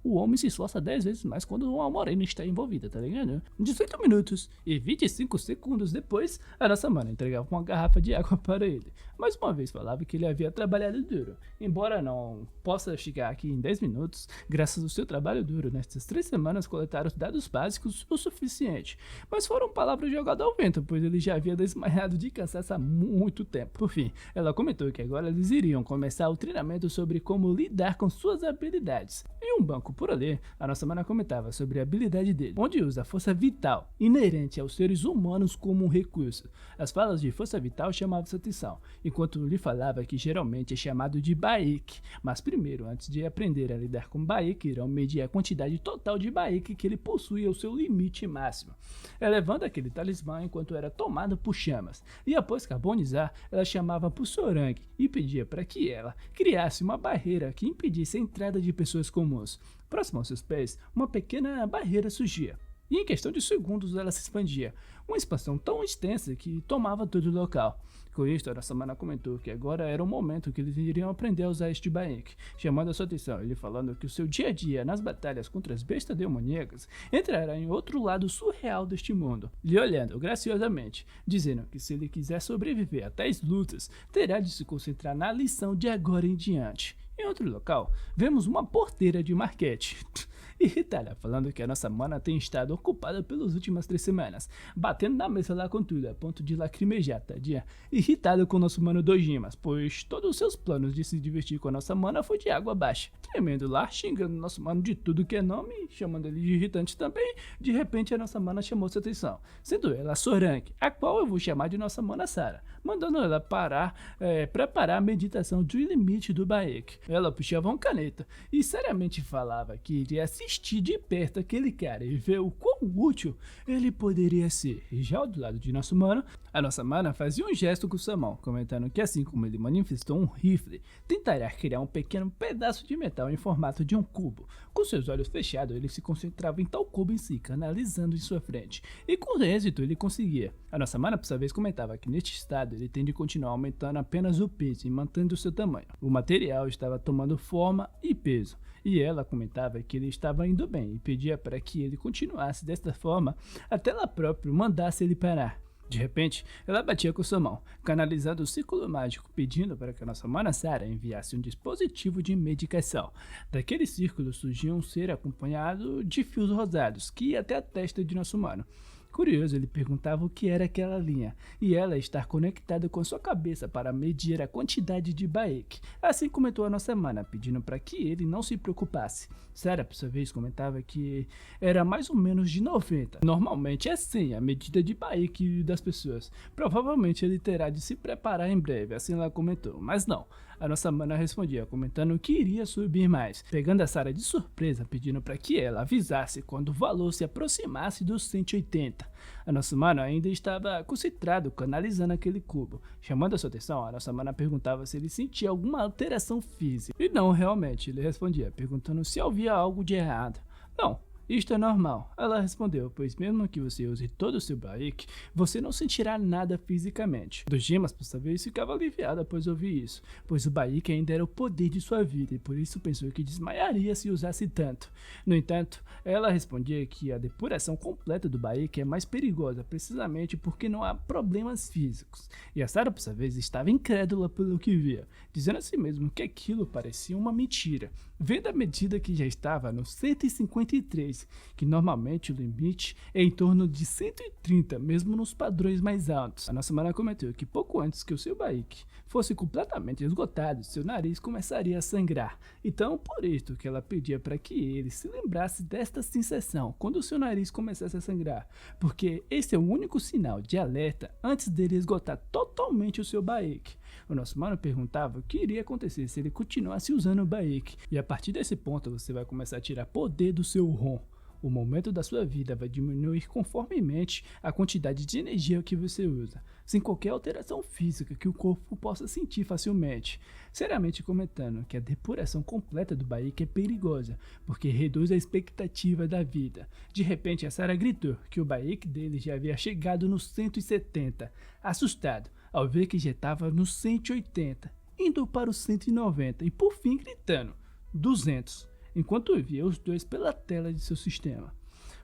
S1: o homem se esforça 10 vezes mais quando uma morena está envolvida, tá ligado? 18 minutos e 25 segundos depois, a nossa mana entregava uma garrafa de água para ele. Mais uma vez falava que ele havia trabalhado duro, embora não possa chegar aqui em 10 minutos, graças ao seu trabalho duro, nestas 3 semanas coletaram os dados básicos o suficiente, mas foram palavras jogadas ao vento, pois ele já havia desmaiado de cansaço há muito tempo. Por fim, ela comentou que agora eles iriam começar o treinamento sobre como lidar com suas habilidades. Em um banco por ali, a nossa mana comentava sobre a habilidade dele, onde usa a força vital, inerente aos seres humanos como um recurso. As falas de força vital chamavam sua atenção, enquanto lhe falava que geralmente é chamado de Baek, mas primeiro, antes de aprender a lidar com Baek, irão medir a quantidade total de Baek que ele possui ao seu limite máximo, elevando aquele talismã enquanto era tomado por chamas, e após carbonizar, ela chamava por Sorang e pedia para que ela criasse uma barreira que impedisse a entrada de pessoas comuns. Próximo aos seus pés, uma pequena barreira surgia, e em questão de segundos ela se expandia, uma expansão tão extensa que tomava todo o local. Com isto, a nossa mana comentou que agora era o momento que eles iriam aprender a usar este Baek, chamando a sua atenção, ele falando que o seu dia a dia nas batalhas contra as bestas demoníacas entrará em outro lado surreal deste mundo, lhe olhando graciosamente, dizendo que se ele quiser sobreviver a tais lutas, terá de se concentrar na lição de agora em diante. Em outro local, vemos uma porteira de Marquete, irritada, falando que a nossa mana tem estado ocupada pelas últimas 3 semanas, batendo na mesa lá com tudo, a ponto de lacrimejar, tadinha, irritado com o nosso mano Dojimas, pois todos os seus planos de se divertir com a nossa mana foi de água abaixo, tremendo lá, xingando o nosso mano de tudo que é nome, chamando ele de irritante também. De repente a nossa mana chamou sua atenção, sendo ela a Sorang, a qual eu vou chamar de nossa mana Sara, mandando ela preparar a meditação do limite do Baek. Ela puxava uma caneta e seriamente falava que iria assistir de perto aquele cara e ver o quão útil ele poderia ser. E já do lado de nosso mano, a nossa mana fazia um gesto com sua mão, comentando que assim como ele manifestou um rifle, tentaria criar um pequeno pedaço de metal em formato de um cubo. Com seus olhos fechados, ele se concentrava em tal cubo em si, canalizando em sua frente, e com êxito ele conseguia. A nossa mana por sua vez comentava que neste estado ele tem de continuar aumentando apenas o peso e mantendo o seu tamanho. O material estava tomando forma e peso, e ela comentava que ele estava indo bem e pedia para que ele continuasse desta forma até ela própria mandasse ele parar. De repente, ela batia com sua mão, canalizando o círculo mágico, pedindo para que a nossa mana Sarah enviasse um dispositivo de medicação. Daquele círculo surgia um ser acompanhado de fios rosados, que ia até a testa de nosso mano. Curioso, ele perguntava o que era aquela linha, e ela estar conectada com sua cabeça para medir a quantidade de Baek. Assim comentou a nossa mana, pedindo para que ele não se preocupasse. Sarah, por sua vez, comentava que era mais ou menos de 90. Normalmente é 100 a medida de Baek das pessoas. Provavelmente ele terá de se preparar em breve, assim ela comentou, mas não. A nossa mana respondia, comentando que iria subir mais, pegando a Sarah de surpresa, pedindo para que ela avisasse quando o valor se aproximasse dos 180. A nossa mana ainda estava concentrado, canalizando aquele cubo. Chamando a sua atenção, a nossa mana perguntava se ele sentia alguma alteração física. E não, realmente, ele respondia, perguntando se havia algo de errado. Não. Isto é normal, ela respondeu, pois mesmo que você use todo o seu Baek, você não sentirá nada fisicamente. Dos gemas, por sua vez, ficava aliviada após ouvir isso, pois o Baek ainda era o poder de sua vida e por isso pensou que desmaiaria se usasse tanto. No entanto, ela respondia que a depuração completa do Baek é mais perigosa, precisamente porque não há problemas físicos. E a Sarah, por sua vez, estava incrédula pelo que via, dizendo a si mesmo que aquilo parecia uma mentira, vendo a medida que já estava no 153, que normalmente o limite é em torno de 130, mesmo nos padrões mais altos. A nossa mana comentou que pouco antes que o seu Baek fosse completamente esgotado, seu nariz começaria a sangrar. Então, por isso que ela pedia para que ele se lembrasse desta sensação quando o seu nariz começasse a sangrar, porque esse é o único sinal de alerta antes dele esgotar totalmente o seu Baek. O nosso mano perguntava o que iria acontecer se ele continuasse usando o Baek, e a partir desse ponto você vai começar a tirar poder do seu ROM. O momento da sua vida vai diminuir conformemente a quantidade de energia que você usa, sem qualquer alteração física que o corpo possa sentir facilmente. Seriamente comentando que a depuração completa do Baek é perigosa, porque reduz a expectativa da vida. De repente, a Sarah gritou que o Baek dele já havia chegado nos 170, assustado ao ver que já estava nos 180, indo para os 190 e por fim gritando 200. Enquanto via os dois pela tela de seu sistema.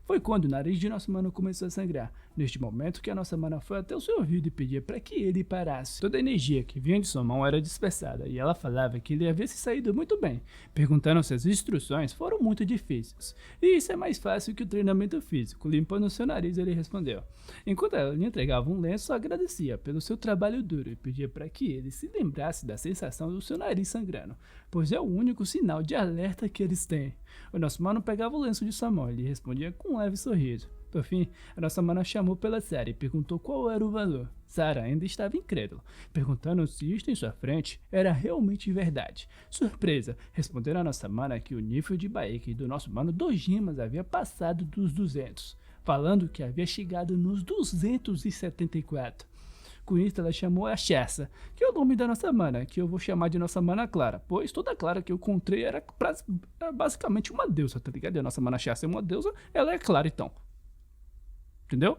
S1: Foi quando o nariz de nosso mano começou a sangrar, neste momento que a nossa mana foi até o seu ouvido e pedia para que ele parasse. Toda a energia que vinha de sua mão era dispersada e ela falava que ele havia se saído muito bem, perguntando se as instruções foram muito difíceis. E isso é mais fácil que o treinamento físico, limpando seu nariz ele respondeu. Enquanto ela lhe entregava um lenço, agradecia pelo seu trabalho duro e pedia para que ele se lembrasse da sensação do seu nariz sangrando, pois é o único sinal de alerta que eles têm. O nosso mano pegava o lenço de sua mão e lhe respondia com um leve sorriso. Por fim, a nossa mana chamou pela Sarah e perguntou qual era o valor. Sarah ainda estava incrédula, perguntando se isto em sua frente era realmente verdade. Surpresa, responderam a nossa mana que o nível de Baek do nosso mano Dojimas havia passado dos 200, falando que havia chegado nos 274. Com isso, ela chamou a Chessa, que é o nome da nossa mana, que eu vou chamar de nossa mana Clara, pois toda Clara que eu encontrei era basicamente uma deusa, tá ligado? E a nossa mana Chessa é uma deusa, ela é Clara então. Entendeu?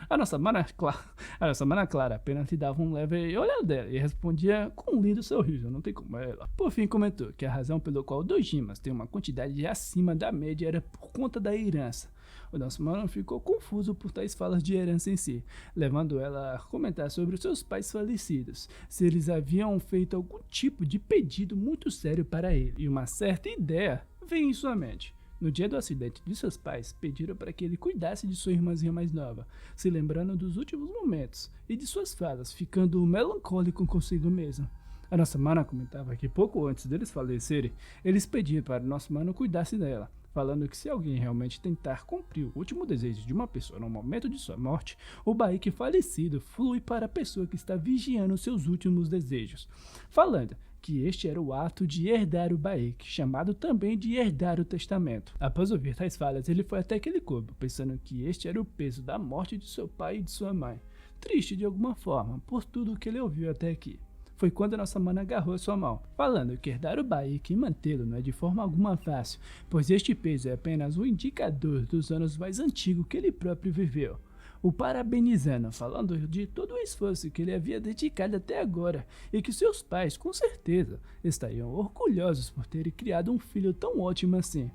S1: A nossa mana Clara apenas lhe dava um leve olhar dela e respondia com um lindo sorriso, não tem como ela. Por fim comentou que a razão pelo qual Dojimas tem uma quantidade acima da média era por conta da herança. O nosso mano ficou confuso por tais falas de herança em si, levando ela a comentar sobre os seus pais falecidos, se eles haviam feito algum tipo de pedido muito sério para ele, e uma certa ideia veio em sua mente. No dia do acidente de seus pais, pediram para que ele cuidasse de sua irmãzinha mais nova, se lembrando dos últimos momentos e de suas falas, ficando melancólico consigo mesmo. A nossa mana comentava que pouco antes deles falecerem, eles pediram para o nosso mano cuidasse dela, falando que se alguém realmente tentar cumprir o último desejo de uma pessoa no momento de sua morte, o Baek falecido flui para a pessoa que está vigiando seus últimos desejos, falando que este era o ato de herdar o Baek, chamado também de herdar o testamento. Após ouvir tais falas, ele foi até aquele cubo, pensando que este era o peso da morte de seu pai e de sua mãe, triste de alguma forma por tudo que ele ouviu até aqui. Foi quando a nossa mana agarrou sua mão, falando que herdar o Baek e mantê-lo não é de forma alguma fácil, pois este peso é apenas um indicador dos anos mais antigos que ele próprio viveu. O parabenizando, falando de todo o esforço que ele havia dedicado até agora e que seus pais, com certeza, estariam orgulhosos por terem criado um filho tão ótimo assim.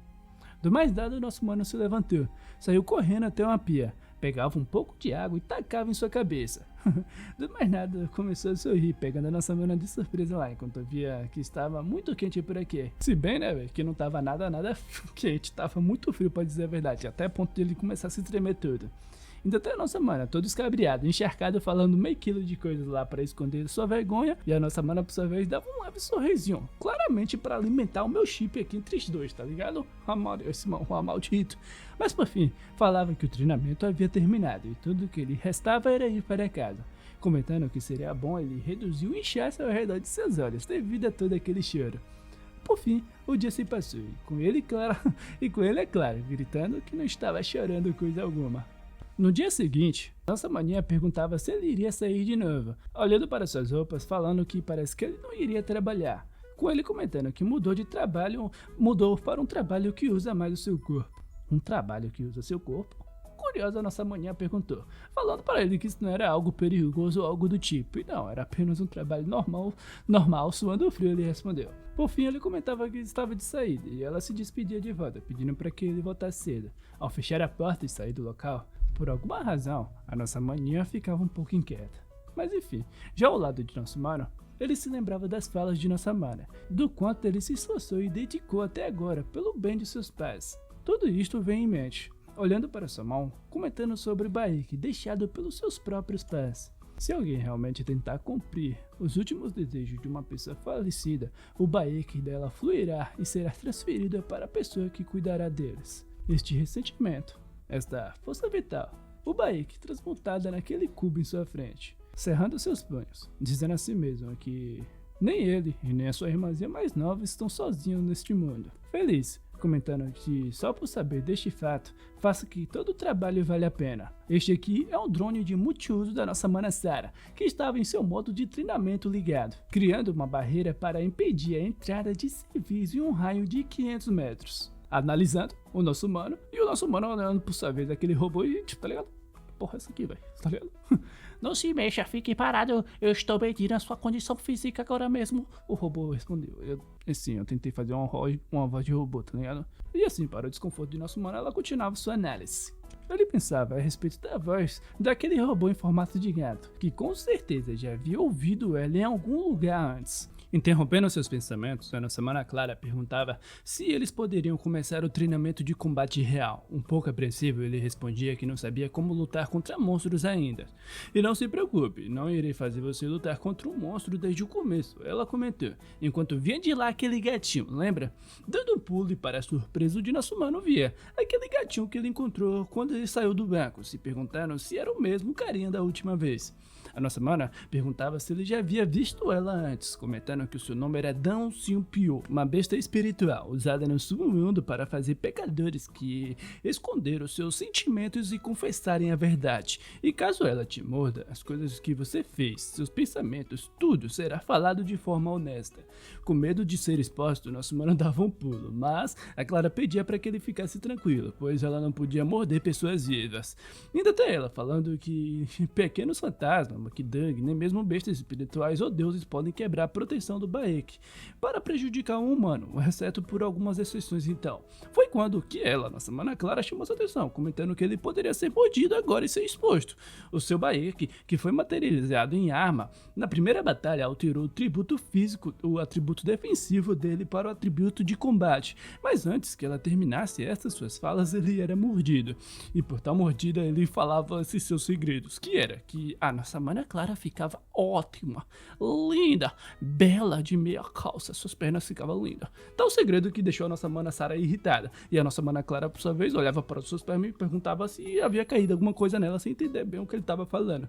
S1: Do mais dado, nosso mano se levantou, saiu correndo até uma pia, pegava um pouco de água e tacava em sua cabeça. Do mais nada, começou a sorrir, pegando a nossa mana de surpresa lá, enquanto via que estava muito quente por aqui. Se bem, né, velho, que não tava nada quente, tava muito frio pra dizer a verdade, até a ponto de ele começar a se tremer todo. Ainda tem a nossa mana, todo escabriado, encharcado, falando meio quilo de coisas lá pra esconder sua vergonha, e a nossa mana, por sua vez, dava um leve sorrisinho, claramente pra alimentar o meu chip aqui entre os dois, tá ligado? Esse maldito. Mas por fim, falava que o treinamento havia terminado, e tudo que lhe restava era ir para casa, comentando que seria bom ele reduzir o inchaço ao redor de seus olhos, devido a todo aquele choro. Por fim, o dia se passou, e com ele, é claro, gritando que não estava chorando coisa alguma. No dia seguinte, nossa maninha perguntava se ele iria sair de novo, olhando para suas roupas, falando que parece que ele não iria trabalhar, com ele comentando que mudou para um trabalho que usa mais o seu corpo. Um trabalho que usa seu corpo? Curiosa, nossa maninha perguntou, falando para ele que isso não era algo perigoso ou algo do tipo, e não, era apenas um trabalho normal, suando frio, ele respondeu. Por fim, ele comentava que estava de saída, e ela se despedia de volta, pedindo para que ele voltasse cedo. Ao fechar a porta e sair do local, por alguma razão, a nossa maninha ficava um pouco inquieta. Mas enfim, já ao lado de nosso mano, ele se lembrava das falas de nossa mana, do quanto ele se esforçou e dedicou até agora pelo bem de seus pais. Tudo isto vem em mente, olhando para sua mão, comentando sobre o Baek deixado pelos seus próprios pais. Se alguém realmente tentar cumprir os últimos desejos de uma pessoa falecida, o Baek dela fluirá e será transferido para a pessoa que cuidará deles. Este ressentimento, esta força vital, o Baek transmutada naquele cubo em sua frente, cerrando seus punhos, dizendo a si mesmo que nem ele e nem a sua irmãzinha mais nova estão sozinhos neste mundo. Feliz, comentando que só por saber deste fato, faça que todo o trabalho vale a pena. Este aqui é um drone de multiuso da nossa mana Sarah, que estava em seu modo de treinamento ligado, criando uma barreira para impedir a entrada de civis em um raio de 500 metros. Analisando o nosso mano, e o nosso mano olhando por sua vez aquele robô e tipo, tá ligado? Porra, essa aqui, velho, tá ligado? Não se mexa, fique parado, eu estou medindo a sua condição física agora mesmo. O robô respondeu. Eu tentei fazer uma voz de robô, tá ligado? E assim, para o desconforto de nosso mano, ela continuava sua análise. Ele pensava a respeito da voz daquele robô em formato de gato, que com certeza já havia ouvido ela em algum lugar antes. Interrompendo seus pensamentos, a nossa mana Clara perguntava se eles poderiam começar o treinamento de combate real. Um pouco apreensivo, ele respondia que não sabia como lutar contra monstros ainda. E não se preocupe, não irei fazer você lutar contra um monstro desde o começo, ela comentou, enquanto vinha de lá aquele gatinho, lembra? Dando um pulo e para surpresa de nosso mano via aquele gatinho que ele encontrou quando ele saiu do banco, se perguntaram se era o mesmo carinha da última vez. A nossa mana perguntava se ele já havia visto ela antes, comentando que o seu nome era Dão Ximpio, uma besta espiritual usada no submundo para fazer pecadores que esconderam seus sentimentos e confessarem a verdade. E caso ela te morda, as coisas que você fez, seus pensamentos, tudo será falado de forma honesta. Com medo de ser exposto, nosso mano dava um pulo, mas a Clara pedia para que ele ficasse tranquilo, pois ela não podia morder pessoas vivas. Ainda tem ela falando que pequenos fantasmas, Makidang, nem mesmo bestas espirituais ou deuses podem quebrar a proteção do Baek para prejudicar um humano, exceto por algumas exceções. Então, foi quando que ela, nossa mana Clara, chamou sua atenção, comentando que ele poderia ser mordido agora e ser exposto. O seu Baek, que foi materializado em arma, na primeira batalha alterou o tributo físico, o atributo defensivo dele para o atributo de combate, mas antes que ela terminasse essas suas falas, ele era mordido, e por tal mordida ele falava esses seus segredos, que era que a nossa mana Clara ficava ótima, linda, bela de meia calça, suas pernas ficavam lindas. Tal segredo que deixou a nossa mana Sarah irritada, e a nossa mana Clara, por sua vez, olhava para os seus pernas e perguntava se havia caído alguma coisa nela sem entender bem o que ele estava falando.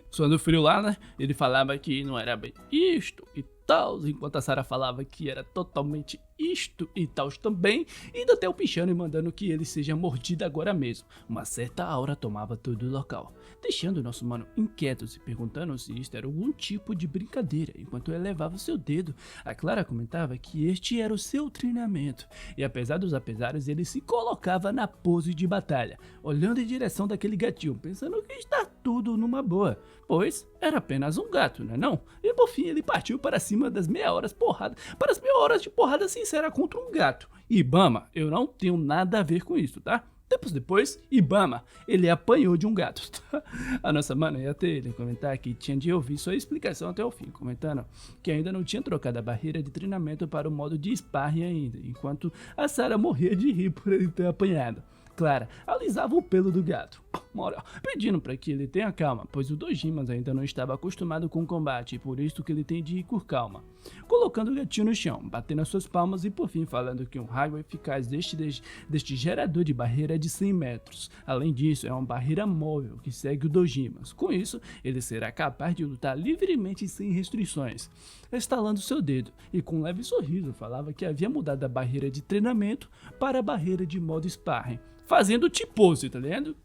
S1: Suando frio lá, né, ele falava que não era bem isto e tal, enquanto a Sarah falava que era totalmente isto e tal também, e ainda até o pichando e mandando que ele seja mordido agora mesmo. Uma certa aura tomava todo o local, deixando o nosso mano inquieto, se perguntando se isto era algum tipo de brincadeira. Enquanto elevava seu dedo, a Clara comentava que este era o seu treinamento, e apesar dos apesares, ele se colocava na pose de batalha, olhando em direção daquele gatinho, pensando que está tudo numa boa, pois era apenas um gato, não é não? E por fim ele partiu para cima das meia horas de porrada sincera contra um gato. E Bama, eu não tenho nada a ver com isso, tá? Tempos depois, Ibama, ele apanhou de um gato. A nossa mana ia ter ele comentar que tinha de ouvir sua explicação até o fim, comentando que ainda não tinha trocado a barreira de treinamento para o modo de sparring ainda, enquanto a Sarah morria de rir por ele ter apanhado. Clara alisava o pelo do gato, pedindo para que ele tenha calma, pois o Dojimas ainda não estava acostumado com o combate e por isso que ele tem de ir com calma. Colocando o gatinho no chão, batendo as suas palmas e por fim falando que um raio eficaz deste gerador de barreira é de 100 metros. Além disso, é uma barreira móvel que segue o Dojimas. Com isso, ele será capaz de lutar livremente sem restrições. Estalando seu dedo e com um leve sorriso falava que havia mudado a barreira de treinamento para a barreira de modo sparring. Fazendo T-pose, tá ligado?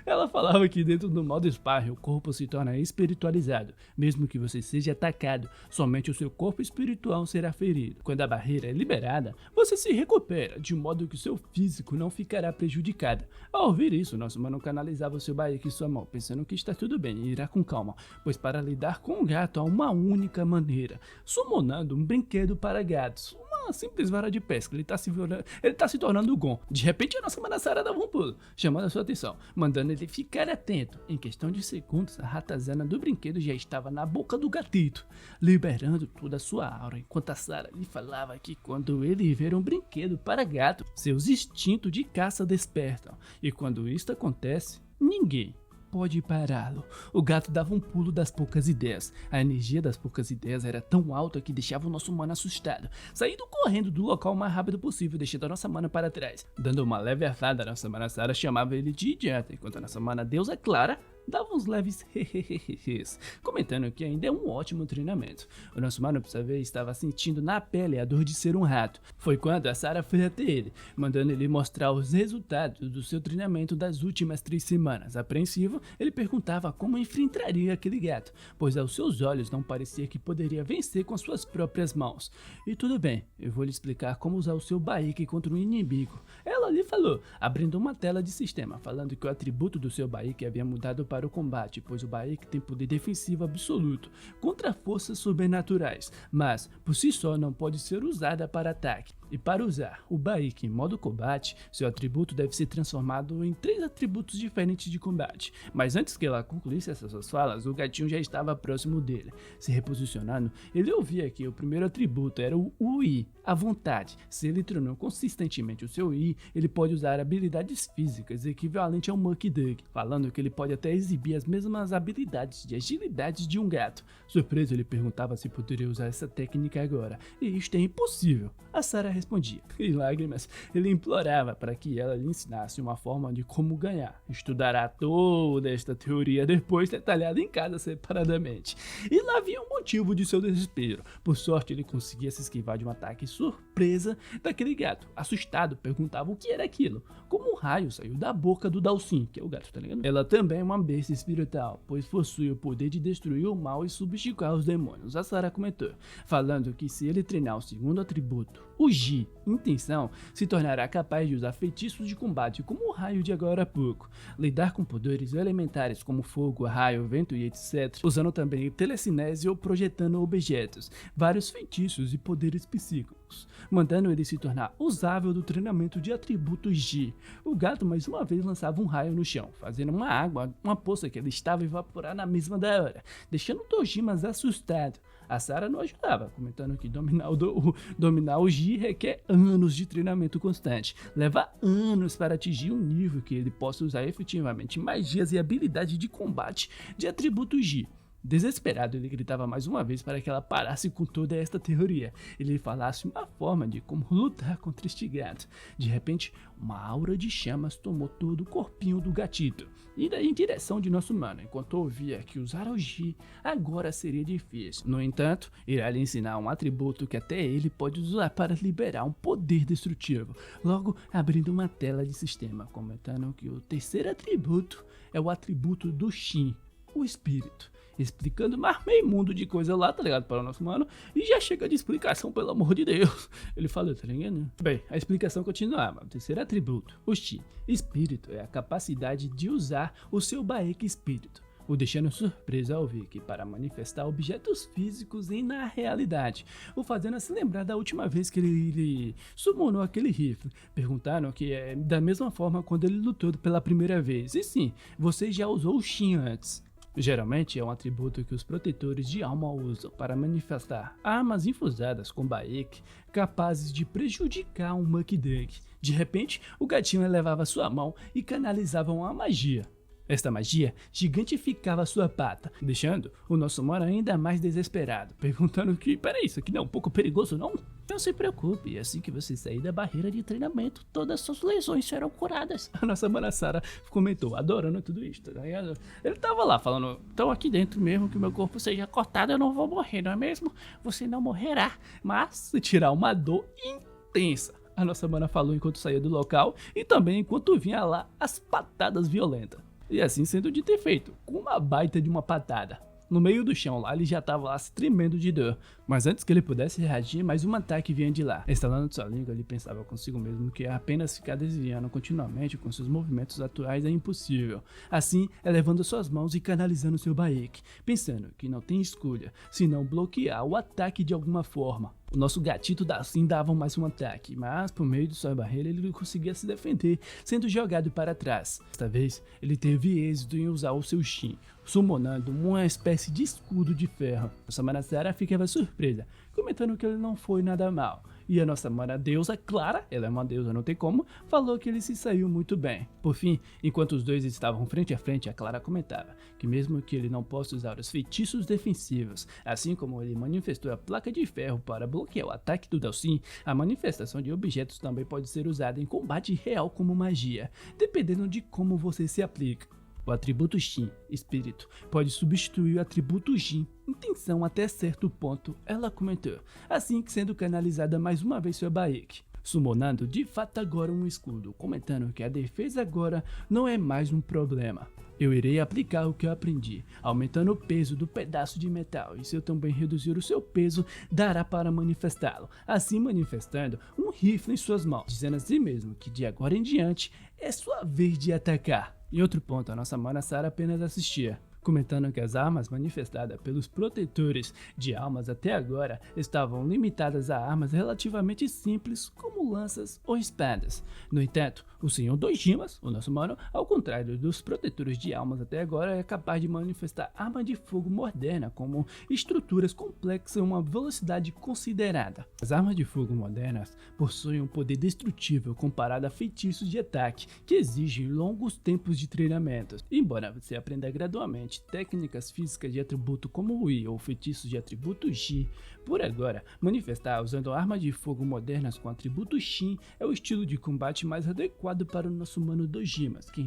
S1: Ela falava que dentro do modo sparring o corpo se torna espiritualizado. Mesmo que você seja atacado, somente o seu corpo espiritual será ferido. Quando a barreira é liberada, você se recupera, de modo que o seu físico não ficará prejudicado. Ao ouvir isso, nosso mano canalizava o seu baiki em sua mão, pensando que está tudo bem e irá com calma, pois para lidar com o gato há uma única maneira, summonando um brinquedo para gatos. Uma simples vara de pesca, ele tá se tornando o Gon. De repente a nossa mana Sarah dava um pulo, chamando a sua atenção, mandando ele ficar atento. Em questão de segundos, a ratazana do brinquedo já estava na boca do gatito, liberando toda a sua aura, enquanto a Sarah lhe falava que quando ele ver um brinquedo para gato, seus instintos de caça despertam, e quando isto acontece, ninguém pode pará-lo. O gato dava um pulo das poucas ideias. A energia das poucas ideias era tão alta que deixava o nosso mano assustado, saindo correndo do local o mais rápido possível, deixando a nossa mana para trás. Dando uma leve arfada, a nossa mana Sarah chamava ele de idiota, enquanto a nossa mana deusa Clara dava uns leves hehehehes, comentando que ainda é um ótimo treinamento. O nosso mano, por sua vez, estava sentindo na pele a dor de ser um rato. Foi quando a Sarah foi até ele, mandando ele mostrar os resultados do seu treinamento das últimas 3 semanas. Apreensivo, ele perguntava como enfrentaria aquele gato, pois aos seus olhos não parecia que poderia vencer com as suas próprias mãos. E tudo bem, eu vou lhe explicar como usar o seu baiki contra um inimigo. Ela lhe falou, abrindo uma tela de sistema, falando que o atributo do seu baiki havia mudado para o combate, pois o baiki tem poder defensivo absoluto contra forças sobrenaturais, mas por si só não pode ser usada para ataque. E para usar o baiki em modo combate, seu atributo deve ser transformado em 3 atributos diferentes de combate. Mas antes que ela concluísse essas suas falas, o gatinho já estava próximo dele. Se reposicionando, ele ouvia que o primeiro atributo era o Ui, a vontade. Se ele treinou consistentemente o seu Ui, ele pode usar habilidades físicas equivalentes ao Muck Dug, falando que ele pode até exibir as mesmas habilidades de agilidade de um gato. Surpreso, ele perguntava se poderia usar essa técnica agora, e isto é impossível. A Sarah respondia. Em lágrimas, ele implorava para que ela lhe ensinasse uma forma de como ganhar. Estudará toda esta teoria depois detalhada em casa separadamente. E lá havia um motivo de seu desespero. Por sorte, ele conseguia se esquivar de um ataque surpresa daquele gato. Assustado, perguntava o que era aquilo. Como um raio saiu da boca do Dalsin, que é o gato, tá ligado? Ela também é uma besta espiritual, pois possui o poder de destruir o mal e subjugar os demônios. A Sarah comentou, falando que se ele treinar o segundo atributo, o Ji, intenção, se tornará capaz de usar feitiços de combate como o raio de agora a pouco, lidar com poderes elementares como fogo, raio, vento e etc, usando também telecinese ou projetando objetos, vários feitiços e poderes psíquicos, mandando ele se tornar usável do treinamento de atributos Ji. O gato mais uma vez lançava um raio no chão, fazendo uma poça que ele estava a evaporar na mesma da hora, deixando Dojimas assustado. A Sarah não ajudava, comentando que dominar o Ji requer anos de treinamento constante. Leva anos para atingir um nível que ele possa usar efetivamente magias e habilidades de combate de atributos Ji. Desesperado, ele gritava mais uma vez para que ela parasse com toda esta teoria. Ele lhe falasse uma forma de como lutar contra este gato. De repente, uma aura de chamas tomou todo o corpinho do gatito, indo em direção de nosso mano, enquanto ouvia que usar o Ji agora seria difícil. No entanto, irá lhe ensinar um atributo que até ele pode usar para liberar um poder destrutivo, logo abrindo uma tela de sistema, comentando que o terceiro atributo é o atributo do Shin, o espírito, explicando mais meio mundo de coisa lá, tá ligado, para o nosso mano, e já chega de explicação, pelo amor de Deus. Ele falou, tá ligado? Bem, a explicação continuava. O terceiro atributo, o Chi, espírito, é a capacidade de usar o seu baiki espírito. o deixando surpreso ao ver que para manifestar objetos físicos na realidade, o fazendo se lembrar da última vez que ele summonou aquele rifle. Perguntaram que é da mesma forma quando ele lutou pela primeira vez, e sim, você já usou o Shin antes. Geralmente é um atributo que os protetores de alma usam para manifestar armas infusadas com Baek capazes de prejudicar um Muckduck. De repente, o gatinho elevava sua mão e canalizava uma magia. Esta magia gigantificava sua pata, deixando o nosso humano ainda mais desesperado, perguntando que, peraí, isso aqui não é um pouco perigoso não? Não se preocupe, assim que você sair da barreira de treinamento, todas suas lesões serão curadas. A nossa mana Sarah comentou, adorando tudo isso, tá ligado? Ele tava lá falando, então aqui dentro mesmo que o meu corpo seja cortado eu não vou morrer, não é mesmo? Você não morrerá, mas se tirar uma dor intensa. A nossa mana falou enquanto saía do local e também enquanto vinha lá as patadas violentas. E assim sendo dito e feito, com uma baita de uma patada. No meio do chão lá, ele já estava lá se tremendo de dor. Mas antes que ele pudesse reagir, mais um ataque vinha de lá. Estalando sua língua, ele pensava consigo mesmo que apenas ficar desviando continuamente com seus movimentos atuais é impossível. Assim, elevando suas mãos e canalizando seu Baek, pensando que não tem escolha, senão bloquear o ataque de alguma forma. O nosso gatito Dalsin dava mais um ataque, mas por meio de sua barreira ele conseguia se defender, sendo jogado para trás. Desta vez, ele teve êxito em usar o seu Shin, summonando uma espécie de escudo de ferro. Nossa mana Sarah ficava surpresa, comentando que ele não foi nada mal. E a nossa mana deusa Clara, ela é uma deusa, não tem como, falou que ele se saiu muito bem. Por fim, enquanto os dois estavam frente a frente, a Clara comentava que mesmo que ele não possa usar os feitiços defensivos, assim como ele manifestou a placa de ferro para bloquear o ataque do Dalsin, a manifestação de objetos também pode ser usada em combate real como magia, dependendo de como você se aplica. O atributo Shin, espírito, pode substituir o atributo Jin, intenção até certo ponto, ela comentou, assim que sendo canalizada mais uma vez sua Baek, summonando de fato agora um escudo, comentando que a defesa agora não é mais um problema. Eu irei aplicar o que eu aprendi, aumentando o peso do pedaço de metal, e se eu também reduzir o seu peso, dará para manifestá-lo, assim manifestando um rifle em suas mãos, dizendo a si mesmo que de agora em diante é sua vez de atacar. Em outro ponto, a nossa mana Sarah apenas assistia, comentando que as armas manifestadas pelos protetores de almas até agora estavam limitadas a armas relativamente simples como lanças ou espadas. No entanto, o Senhor Dojimas, o nosso mano, ao contrário dos protetores de almas até agora, é capaz de manifestar arma de fogo moderna como estruturas complexas e uma velocidade considerada. As armas de fogo modernas possuem um poder destrutível comparado a feitiços de ataque que exigem longos tempos de treinamento. Embora você aprenda gradualmente técnicas físicas de atributo como o I ou feitiços de atributo Ji, por agora, manifestar usando armas de fogo modernas com atributo Shin é o estilo de combate mais adequado para o nosso mano Dojimas, que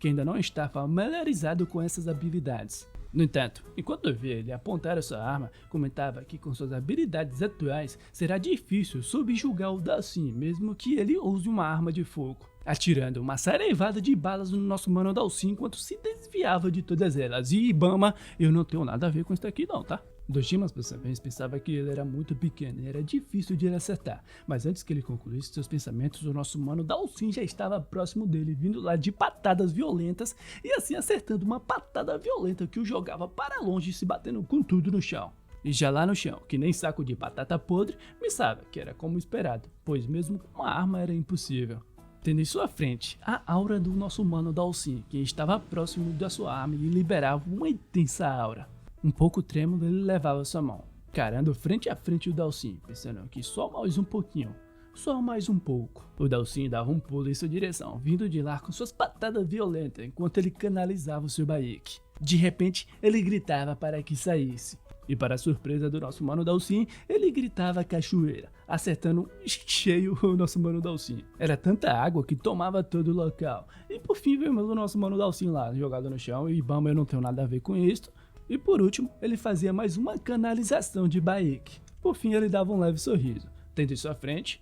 S1: ainda não está familiarizado com essas habilidades. No entanto, enquanto via ele apontar a sua arma, comentava que com suas habilidades atuais será difícil subjugar o Dalsin, mesmo que ele use uma arma de fogo, atirando uma saraivada de balas no nosso mano Dalsin enquanto se desviava de todas elas. E Ibama, eu não tenho nada a ver com isso aqui não, tá? Dojimas, por sua vez, pensava que ele era muito pequeno e era difícil de ele acertar, mas antes que ele concluísse seus pensamentos, o nosso mano Dalsin já estava próximo dele, vindo lá de patadas violentas e assim acertando uma patada violenta que o jogava para longe, se batendo com tudo no chão. E já lá no chão, que nem saco de batata podre, pensava que era como esperado, pois mesmo com uma arma era impossível. Tendo em sua frente a aura do nosso mano Dalsin, que estava próximo da sua arma e liberava uma intensa aura. Um pouco trêmulo, ele levava sua mão, carando frente a frente o Dalsin, pensando que só mais um pouquinho, só mais um pouco. O Dalsin dava um pulo em sua direção, vindo de lá com suas patadas violentas, enquanto ele canalizava o seu Baek. De repente, ele gritava para que saísse. E para a surpresa do nosso mano Dalsin, ele gritava cachoeira, acertando cheio o nosso mano Dalsin. Era tanta água que tomava todo o local. E por fim vemos o nosso mano Dalsin lá, jogado no chão, e bom, eu não tenho nada a ver com isso. E por último, ele fazia mais uma canalização de Baek. Por fim, ele dava um leve sorriso. Tendo em sua frente,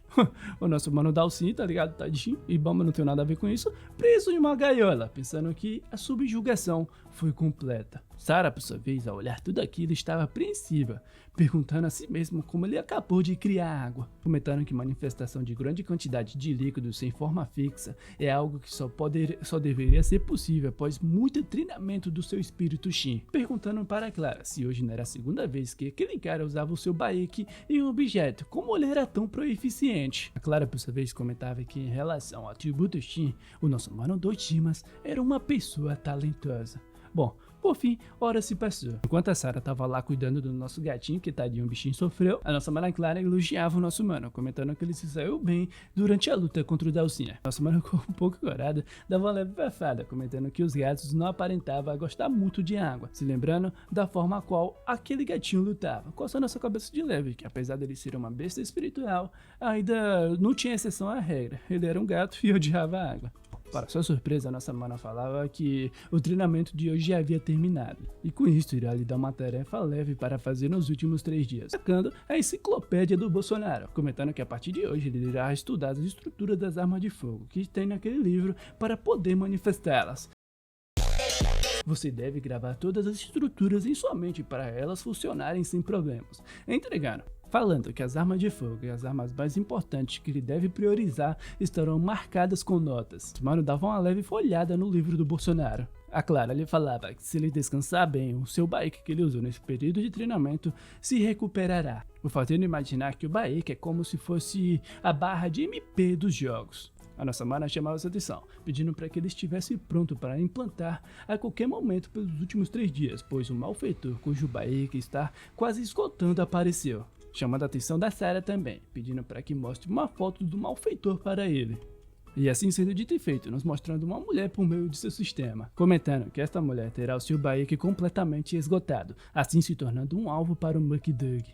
S1: o nosso mano Dalsin, tá ligado? Tadinho, e bom, eu não tenho nada a ver com isso, preso em uma gaiola, pensando que a subjugação foi completa. Sarah, por sua vez, ao olhar tudo aquilo, estava apreensiva, perguntando a si mesma como ele acabou de criar água, comentando que manifestação de grande quantidade de líquido sem forma fixa é algo que só deveria ser possível após muito treinamento do seu espírito Shin, perguntando para Clara se hoje não era a segunda vez que aquele cara usava o seu Baek em um objeto, como ele era tão proeficiente. A Clara, por sua vez, comentava que em relação ao atributo Shin, o nosso mano Doichimas era uma pessoa talentosa. Bom, por fim, hora se passou. Enquanto a Sarah tava lá cuidando do nosso gatinho, que tadinho o bichinho sofreu, a nossa mana Clara elogiava o nosso mano, comentando que ele se saiu bem durante a luta contra o Dalsinha. Nossa mana ficou um pouco corada, dava uma leve bafada, comentando que os gatos não aparentavam gostar muito de água, se lembrando da forma a qual aquele gatinho lutava, coçando a sua cabeça de leve, que apesar dele ser uma besta espiritual, ainda não tinha exceção à regra, ele era um gato e odiava a água. Para sua surpresa, nossa mana falava que o treinamento de hoje já havia terminado, e com isso irá lhe dar uma tarefa leve para fazer nos últimos 3 dias, sacando a enciclopédia do Bolsonaro, comentando que a partir de hoje ele irá estudar as estruturas das armas de fogo que tem naquele livro para poder manifestá-las. Você deve gravar todas as estruturas em sua mente para elas funcionarem sem problemas, entregando. Falando que as armas de fogo e as armas mais importantes que ele deve priorizar estarão marcadas com notas. O mano dava uma leve folhada no livro do Bolsonaro. A Clara lhe falava que se ele descansar bem, o seu Baek que ele usou nesse período de treinamento se recuperará, o fazendo imaginar que o Baek é como se fosse a barra de MP dos jogos. A nossa mana chamava sua atenção, pedindo para que ele estivesse pronto para implantar a qualquer momento pelos últimos 3 dias, pois o malfeitor cujo Baek está quase esgotando apareceu. Chamando a atenção da Sarah também, pedindo para que mostre uma foto do malfeitor para ele. E assim sendo dito e feito, nos mostrando uma mulher por meio de seu sistema, comentando que esta mulher terá o seu Baek completamente esgotado, assim se tornando um alvo para o Mukidug.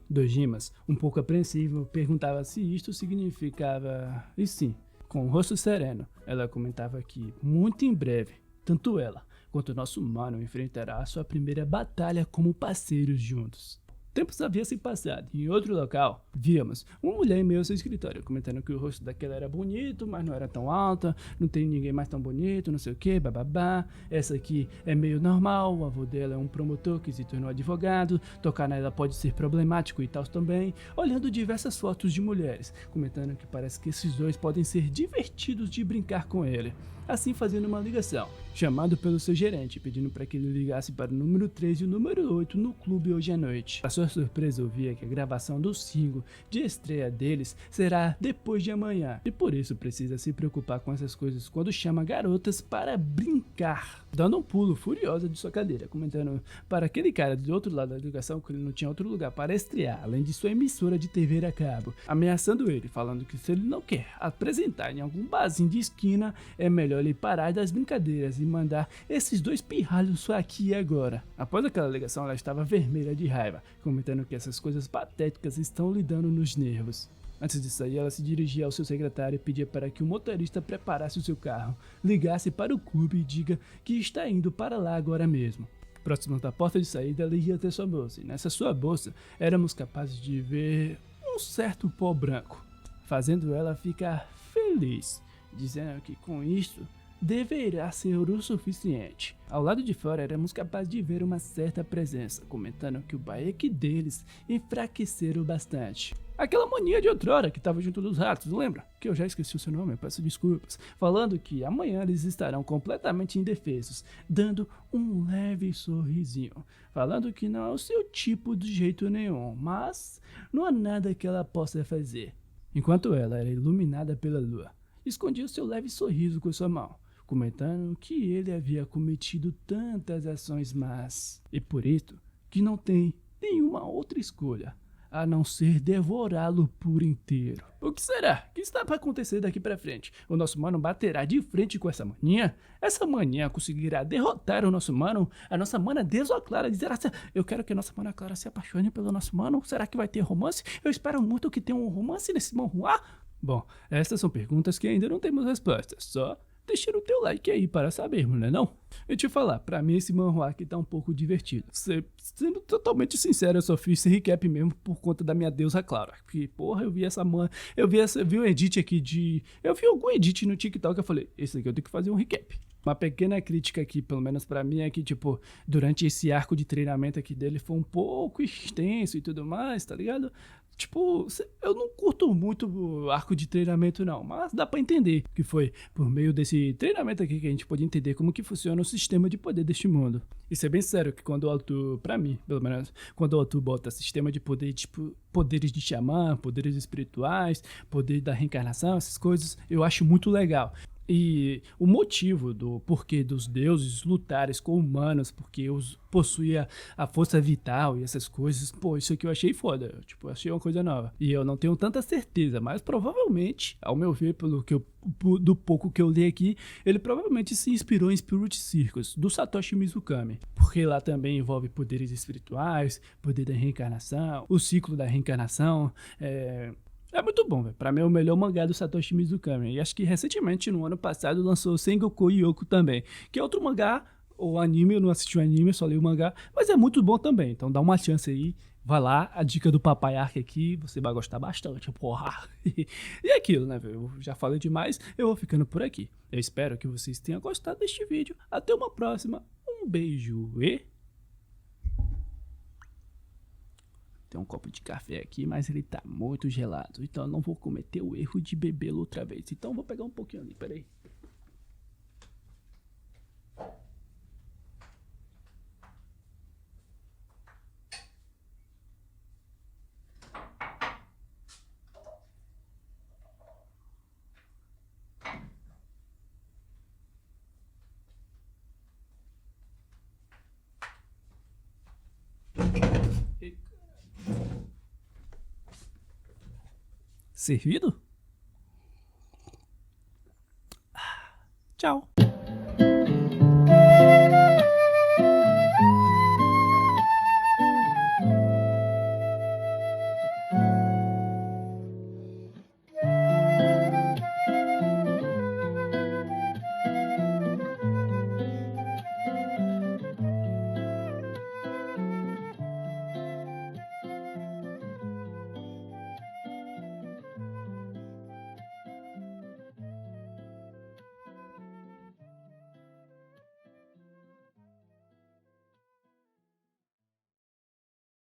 S1: Dojimas, um pouco apreensivo, perguntava se isto significava... E sim, com o rosto sereno, ela comentava que, muito em breve, tanto ela quanto o nosso mano enfrentará a sua primeira batalha como parceiros juntos. Tempos havia se passado e em outro local, víamos uma mulher em meio ao seu escritório, comentando que o rosto daquela era bonito, mas não era tão alta, não tem ninguém mais tão bonito, não sei o que, bababá. Essa aqui é meio normal, o avô dela é um promotor que se tornou advogado, tocar nela pode ser problemático e tal também, olhando diversas fotos de mulheres, comentando que parece que esses dois podem ser divertidos de brincar com ele. Assim fazendo uma ligação, chamado pelo seu gerente, pedindo para que ele ligasse para o número 3 e o número 8 no clube hoje à noite. Para sua surpresa, ouvia que a gravação do single de estreia deles será depois de amanhã, e por isso precisa se preocupar com essas coisas quando chama garotas para brincar. Dando um pulo furiosa de sua cadeira, comentando para aquele cara do outro lado da ligação que ele não tinha outro lugar para estrear, além de sua emissora de TV a cabo, ameaçando ele, falando que se ele não quer apresentar em algum barzinho de esquina, é melhor ele parar das brincadeiras e mandar esses dois pirralhos aqui e agora. Após aquela ligação, ela estava vermelha de raiva, comentando que essas coisas patéticas estão lhe dando nos nervos. Antes de sair, ela se dirigia ao seu secretário e pedia para que o motorista preparasse o seu carro, ligasse para o clube e diga que está indo para lá agora mesmo. Próximo da porta de saída, ela ia ter sua bolsa, e nessa sua bolsa éramos capazes de ver um certo pó branco, fazendo ela ficar feliz, dizendo que com isso deverá ser o suficiente. Ao lado de fora éramos capazes de ver uma certa presença, comentando que o Baek deles enfraqueceram bastante. Aquela mania de outrora que estava junto dos ratos, lembra? Que eu já esqueci o seu nome, eu peço desculpas. Falando que amanhã eles estarão completamente indefesos, dando um leve sorrisinho. Falando que não é o seu tipo de jeito nenhum, mas não há nada que ela possa fazer. Enquanto ela era iluminada pela lua, escondia o seu leve sorriso com sua mão, comentando que ele havia cometido tantas ações más, e por isso que não tem nenhuma outra escolha a não ser devorá-lo por inteiro. O que será que está para acontecer daqui para frente? O nosso mano baterá de frente com essa maninha? Essa maninha conseguirá derrotar o nosso mano? A nossa mana desoclara dizer assim, eu quero que a nossa mana Clara se apaixone pelo nosso mano? Será que vai ter romance? Eu espero muito que tenha um romance nesse manhua. Bom, essas são perguntas que ainda não temos respostas, só deixa o teu like aí para sabermos, né não? Eu te falar, pra mim esse manhwa aqui tá um pouco divertido. Sendo totalmente sincero, eu só fiz esse recap mesmo por conta da minha deusa Clara. Porque, porra, eu vi um edit aqui de... Eu vi algum edit no TikTok, eu falei, esse aqui eu tenho que fazer um recap. Uma pequena crítica aqui, pelo menos pra mim, é que, tipo, durante esse arco de treinamento aqui dele foi um pouco extenso e tudo mais, tá ligado? Tipo, eu não curto muito o arco de treinamento não, mas dá pra entender que foi por meio desse treinamento aqui que a gente pode entender como que funciona o sistema de poder deste mundo. E ser bem sério que quando o autor, pra mim, pelo menos, quando o autor bota sistema de poder, tipo, poderes de xamã, poderes espirituais, poder da reencarnação, essas coisas, eu acho muito legal. E o motivo do porquê dos deuses lutarem com humanos, porque os possuía a força vital e essas coisas, pô, isso aqui eu achei foda, tipo, eu achei uma coisa nova. E eu não tenho tanta certeza, mas provavelmente, ao meu ver, do pouco que eu li aqui, ele provavelmente se inspirou em Spirit Circus, do Satoshi Mizukami. Porque lá também envolve poderes espirituais, poder da reencarnação, o ciclo da reencarnação, é muito bom, velho. Pra mim é o melhor mangá do Satoshi Mizukami. E acho que recentemente, no ano passado, lançou Sengoku Yoko também. Que é outro mangá, ou anime, eu não assisti o anime, só li o mangá. Mas é muito bom também, então dá uma chance aí. Vai lá, a dica do Papai Ark aqui, você vai gostar bastante, porra. E é aquilo, né, velho? Eu já falei demais, eu vou ficando por aqui. Eu espero que vocês tenham gostado deste vídeo. Até uma próxima. Um beijo e... Tem um copo de café aqui, mas ele tá muito gelado. Então eu não vou cometer o erro de bebê-lo outra vez. Então eu vou pegar um pouquinho ali, peraí. Servido? Tchau.